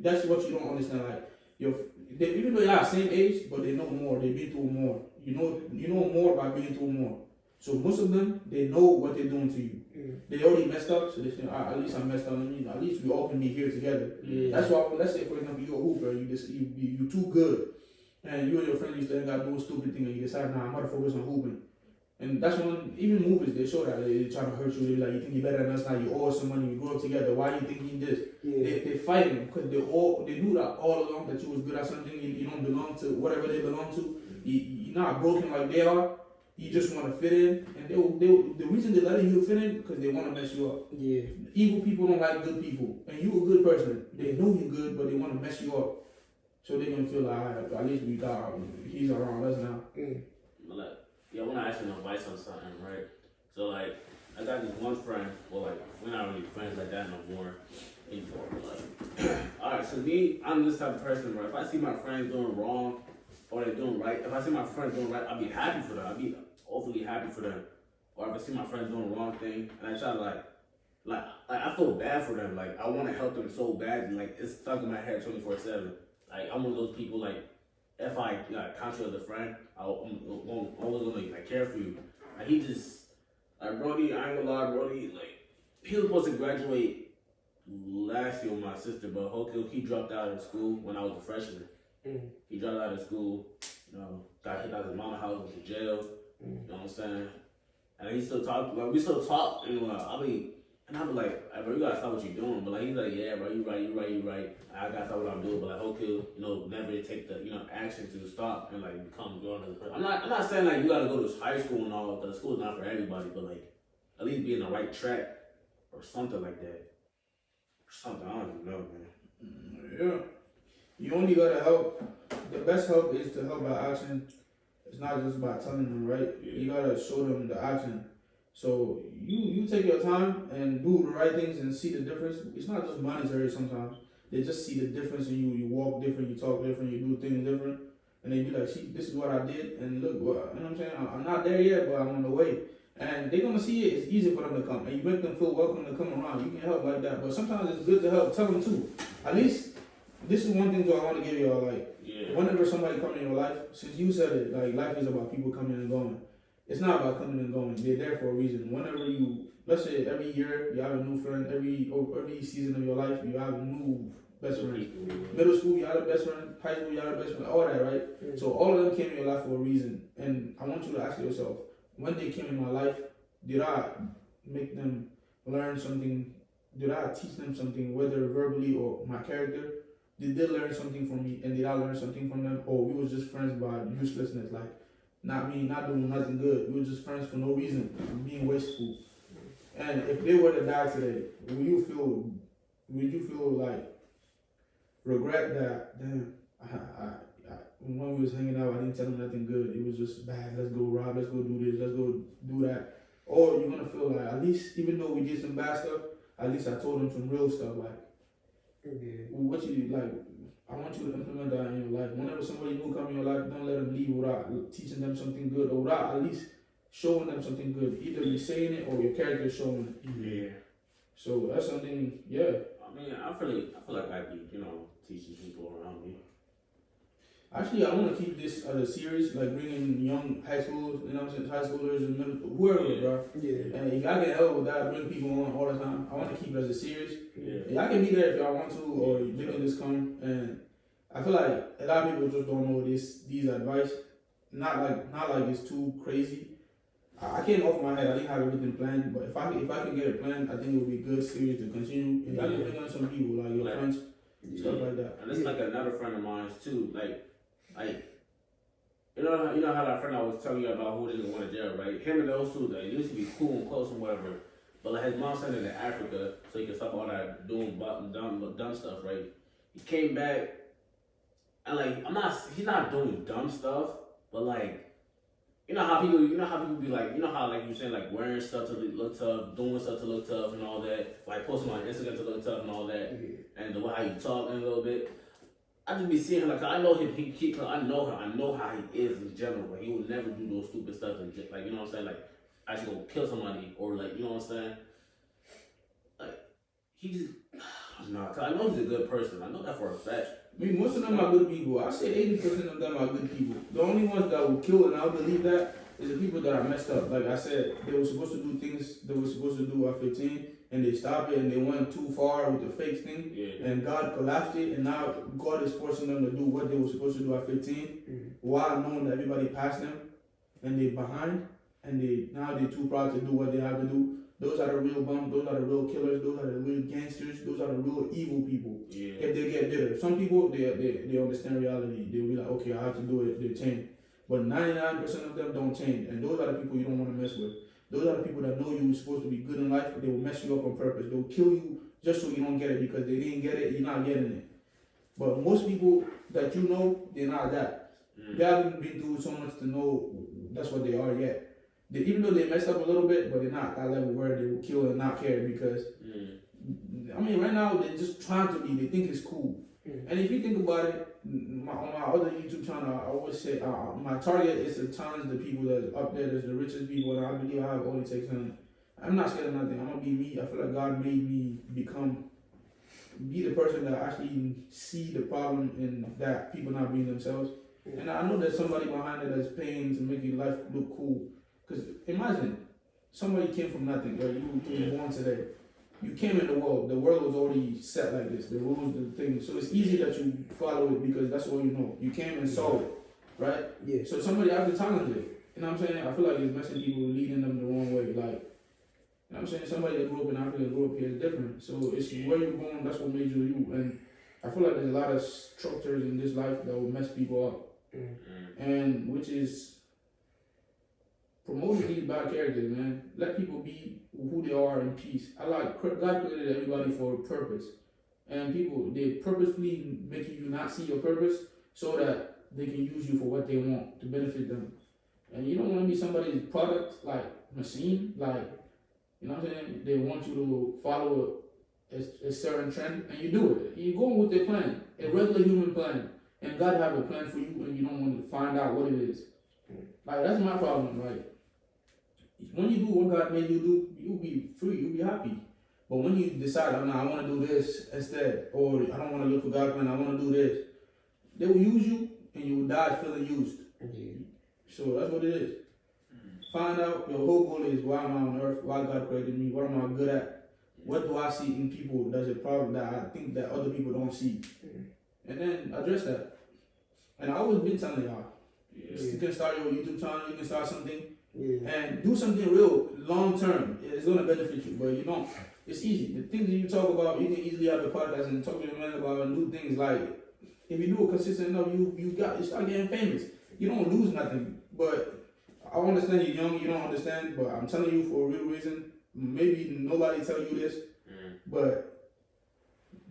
That's what you don't understand. Like even though you're the same age, but they know more. They've been through more. You know more by being through more. So most of them, they know what they're doing to you. They already messed up, so they say, at least I messed up. And at least we all can be here together. That's why, let's say, for example, you're a hooper, you're too good. And you and your friends used to end up doing stupid things, and you decide, nah, I'm going to focus on hooping. And that's when, even movies, they show that. They try to hurt you. They're like, you think you're better than us now, you owe us some money, we grow up together, why you think you this? They're fighting, because they knew that all along that you was good at something, you don't belong to whatever they belong to. You're not broken like they are. You just want to fit in, and the reason they're letting you fit in because they want to mess you up. Yeah. Evil people don't like good people, and you a good person. They know you good, but they want to mess you up, so they can feel like, alright, at least we got he's around us now. But like, yeah, I want to ask you advice on something, right? So like, I got this one friend. Well, like, we're not really friends like that no more. Anymore. Like, all right. So me, I'm this type of person, right? If I see my friends doing wrong or they're doing right, if I see my friends doing right, I'll be happy for them. I'll be awfully happy for them. Or if I see my friends doing the wrong thing, and I try to like I feel bad for them. Like I want to help them so bad, like it's stuck in my head 24/7. Like I'm one of those people. Like if I count you as a friend, I'm always gonna like care for you. Like he just like Brody, I ain't gonna lie, Brody. Like he was supposed to graduate last year with my sister, but he dropped out of school when I was a freshman. He dropped out of school, you know, got kicked out of his mama's house, went to jail. You know what I'm saying? And he still talk, like we still talk, and I'll be like, hey, bro, you gotta stop what you're doing. But like he's like, yeah, bro, you right. I gotta stop what I'm doing. But like, okay, you know, never take the action to stop and like become grown as a person. I'm not saying like you gotta go to high school and all, because school's not for everybody. But like, at least be in the right track or something like that. Something I don't even know, man. Yeah. You only gotta help. The best help is to help by action. It's not just by telling them, right? Yeah. You gotta show them the action. So you take your time and do the right things and see the difference. It's not just monetary sometimes. They just see the difference in you. You walk different, you talk different, you do things different. And they be like, see, this is what I did. And look, you know what I'm saying? I'm not there yet, but I'm on the way. And they're gonna see it. It's easy for them to come, and you make them feel welcome to come around. You can help like that, but sometimes it's good to help. Tell them too. At least this is one thing that I want to give y'all. Like, whenever somebody comes in your life, since you said it, like life is about people coming and going. It's not about coming and going. They're there for a reason. Whenever you, let's say every year you have a new friend. Every season of your life you have a new best friend. Middle school you had a best friend. High school you had a best friend. All that, right? So all of them came in your life for a reason. And I want you to ask yourself, when they came in my life, did I make them learn something? Did I teach them something, whether verbally or my character? Did they learn something from me, and did I learn something from them? Or we was just friends by uselessness, like not doing nothing good. We were just friends for no reason, being wasteful. And if they were to die today, would you feel like regret that? Damn, when we was hanging out, I didn't tell them nothing good. It was just bad. Let's go rob. Let's go do this. Let's go do that. Or you're gonna feel like, at least, even though we did some bad stuff, at least I told them some real stuff. Like, what you like. I want you to implement that in your life. Whenever somebody new come in your life, don't let them leave without teaching them something good, or without at least showing them something good. Either you saying it or your character showing it. Yeah. So that's something. Yeah. I mean, I feel like I be, teaching people around me. Actually, I want to keep this as a series, like bringing young high schools, high schoolers and middle, whoever, bro. Yeah. And if I can help with that, bring people on all the time. I want to keep it as a series. Yeah. Y'all can be there if y'all want to, or making this come. And I feel like a lot of people just don't know these advice. Not like it's too crazy. I can't off my head. I didn't have everything planned, but if I can get it planned, I think it would be a good series to continue. And I can bring on some people like your friends, stuff like that. And it's like another friend of mine too. Like, you know how that friend I was telling you about who didn't want to jail, right? Him and those two, they used to be cool and close and whatever. But like his mom sent him to Africa so he could stop all that doing dumb stuff, right? He came back, and like he's not doing dumb stuff, but like, you know how people be like, how like you saying like wearing stuff to look tough, doing stuff to look tough and all that, like posting on Instagram to look tough and all that, and the way how you talk and a little bit. I just be seeing him like, I know him. I know him. I know how he is in general. Like he would never do those stupid stuff and like, you know what I'm saying, like actually go kill somebody or like, you know what I'm saying. Like he just cause I know he's a good person. I know that for a fact. I mean, most of them are good people. I say 80% of them are good people. The only ones that will kill, and I believe that, is the people that are messed up. Like I said, they were supposed to do things they were supposed to do at 15, and they stopped it, and they went too far with the fake thing, and God collapsed it, and now God is forcing them to do what they were supposed to do at 15, while knowing that everybody passed them, and they're behind, and they're too proud to do what they have to do. Those are the real bums, those are the real killers, those are the real gangsters, those are the real evil people. If they get bitter. Some people, they understand reality. They'll be like, okay, I have to do it, they change. But 99% of them don't change, and those are the people you don't want to mess with. Those are the people that know you're supposed to be good in life, but they will mess you up on purpose. They'll kill you just so you don't get it because they didn't get it, you're not getting it. But most people that you know, they're not that. They haven't been through so much to know that's what they are yet. Even though they messed up a little bit, but they're not that level where they will kill and not care because, I mean, right now they're just trying to be, they think it's cool. And if you think about it, on my other YouTube channel, I always say my target is to challenge the people that's up there, that's the richest people, and I believe I have all it takes. And I'm not scared of nothing. I'm gonna be me. I feel like God made me be the person that actually see the problem in that people not being themselves. And I know there's somebody behind it that's paying to make your life look cool. Because imagine somebody came from nothing, right? You were born today. You came in the world was already set like this, the rules, the things. So it's easy that you follow it because that's all you know. You came and saw it, right? Yeah. So somebody has to challenge it. You know what I'm saying? I feel like it's messing people, leading them the wrong way. Like, you know what I'm saying? Somebody that grew up in Africa, grew up here is different. So it's where you're born, that's what made you. And I feel like there's a lot of structures in this life that will mess people up. And which is promoting these bad characters, man. Let people be who they are in peace. God created everybody for a purpose. And people, they purposefully making you not see your purpose so that they can use you for what they want to benefit them. And you don't want to be somebody's product, like machine, like, you know what I'm saying? They want you to follow a certain trend and you do it. You're going with their plan, a regular human plan. And God have a plan for you and you don't want to find out what it is. Like, that's my problem. Like, when you do what God made you do, you'll be free, you'll be happy. But when you decide, oh, no, I want to do this instead, or I don't want to look for God's plan, I want to do this, they will use you and you will die feeling used. So that's what it is. Find out, your whole goal is why am I on earth, why God created me, what am I good at, what do I see in people that's a problem that I think that other people don't see. And then address that. And I always been telling y'all, you can start your YouTube channel, you can start something, and do something real long term. It's gonna benefit you, but you don't. It's easy. The things that you talk about, you can easily have a podcast and talk to your man about and do things like. If you do it consistent enough, you start getting famous. You don't lose nothing. But I understand you're young, you don't understand. But I'm telling you for a real reason. Maybe nobody tell you this, but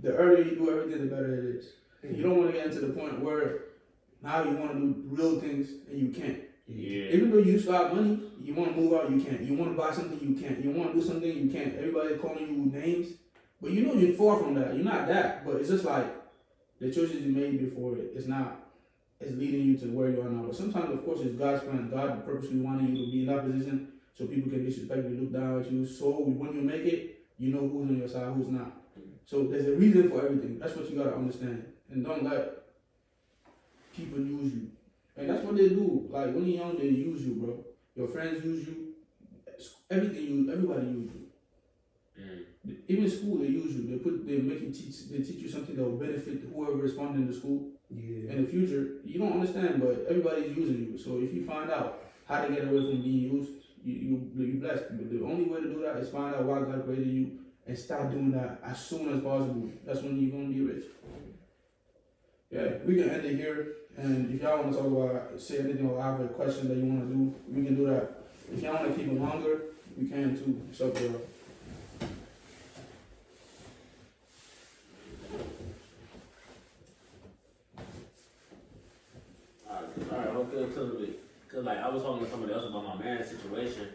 the earlier you do everything, the better it is. You don't want to get into the point where now you want to do real things and you can't. Even though you used to have money, you want to move out, you can't. You want to buy something, you can't. You want to do something, you can't. Everybody's calling you names, but you know you're far from that. You're not that, but it's just like the choices you made before it's leading you to where you are now. But sometimes, of course, it's God's plan. God purposely wanted you to be in that position so people can disrespect you, look down at you. So when you make it, you know who's on your side, who's not. So there's a reason for everything. That's what you gotta understand. And don't let people use you. And that's what they do. Like when you're young, they use you, bro. Your friends use you. Everybody use you. Even school, they use you. They teach you something that will benefit whoever is funding the school. In the future, you don't understand, but everybody's using you. So if you find out how to get away from being used, you're blessed. But the only way to do that is find out why God created you and start doing that as soon as possible. That's when you're gonna be rich. Yeah, we can end it here. And if y'all want to talk about, say anything or have a question that you want to do, we can do that. If y'all want to keep it longer, we can too. It's up to y'all. Alright, okay, cause like I was talking to somebody else about my man's situation,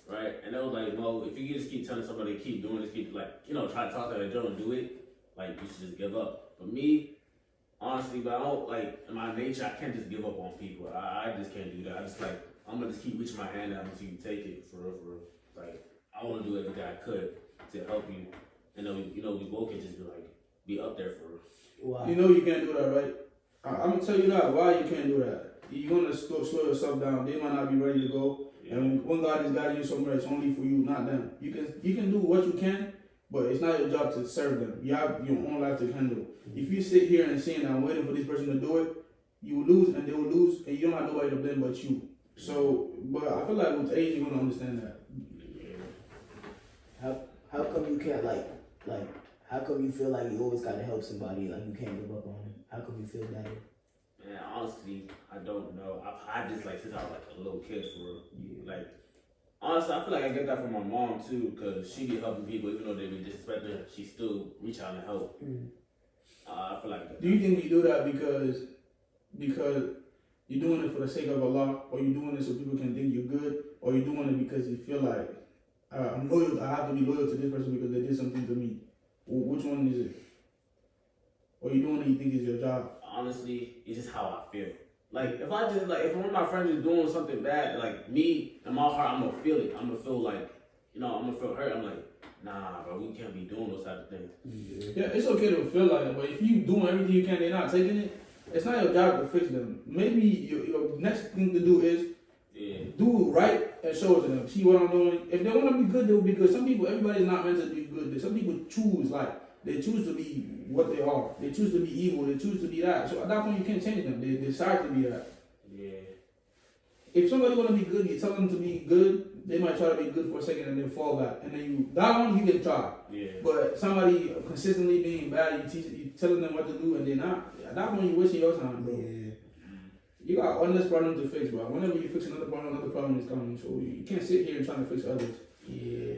right? And they was like, well, if you just keep telling somebody to keep doing this, keep like, try to talk to that girl and do it, like you should just give up. But me, honestly, but I don't, like, in my nature, I can't just give up on people. I just can't do that. I just, like, I'm gonna just keep reaching my hand out until you take it, for real. Like, I wanna do everything I could to help you. And then, we both can just be up there for real. Wow. You know you can't do that, right? I'm gonna tell you that, why you can't do that. You're gonna slow yourself down. They might not be ready to go. Yeah. And when God has guided you somewhere, it's only for you, not them. You can do what you can, but it's not your job to serve them. You have your own life to handle. If you sit here and saying I'm waiting for this person to do it, you will lose and they will lose, and you don't have nobody to blame but you. So, but I feel like with age you're gonna understand that. How come you can't like how come you feel like you always gotta help somebody, like you can't give up on them? How come you feel that? Man, honestly, I don't know. I've had this like since I was like a little kid for real. Like, honestly, I feel like I get that from my mom too, because she be helping people even though they be disrespecting her. She still reach out and help. I feel like. Do you think you do that because you're doing it for the sake of Allah, or you're doing it so people can think you're good, or you're doing it because you feel like I'm loyal, I have to be loyal to this person because they did something to me? Which one is it? Or you doing it you think is your job? Honestly, it's just how I feel. Like if I just like if one of my friends is doing something bad, like me in my heart, I'm gonna feel it. I'm gonna feel like, you know, I'm gonna feel hurt. I'm like, nah, bro, we can't be doing those type of things. Yeah, it's okay to feel like that, but if you doing everything you can, they're not taking it. It's not your job to fix them. Maybe your next thing to do is do right and show it to them. See what I'm doing. If they want to be good, they'll be good. Some people, everybody's not meant to be good. Some people choose they choose to be what they are. They choose to be evil. They choose to be that. So at that point, you can't change them. They decide to be that. Yeah. If somebody want to be good, you tell them to be good. They might try to be good for a second and then fall back. And then that one you can try. Yeah. But somebody consistently being bad, you telling them what to do and they're not. At that point, you're wasting your time, bro. Yeah. You got one less problem to fix, bro. Whenever you fix another problem is coming. So you can't sit here and try to fix others. Yeah.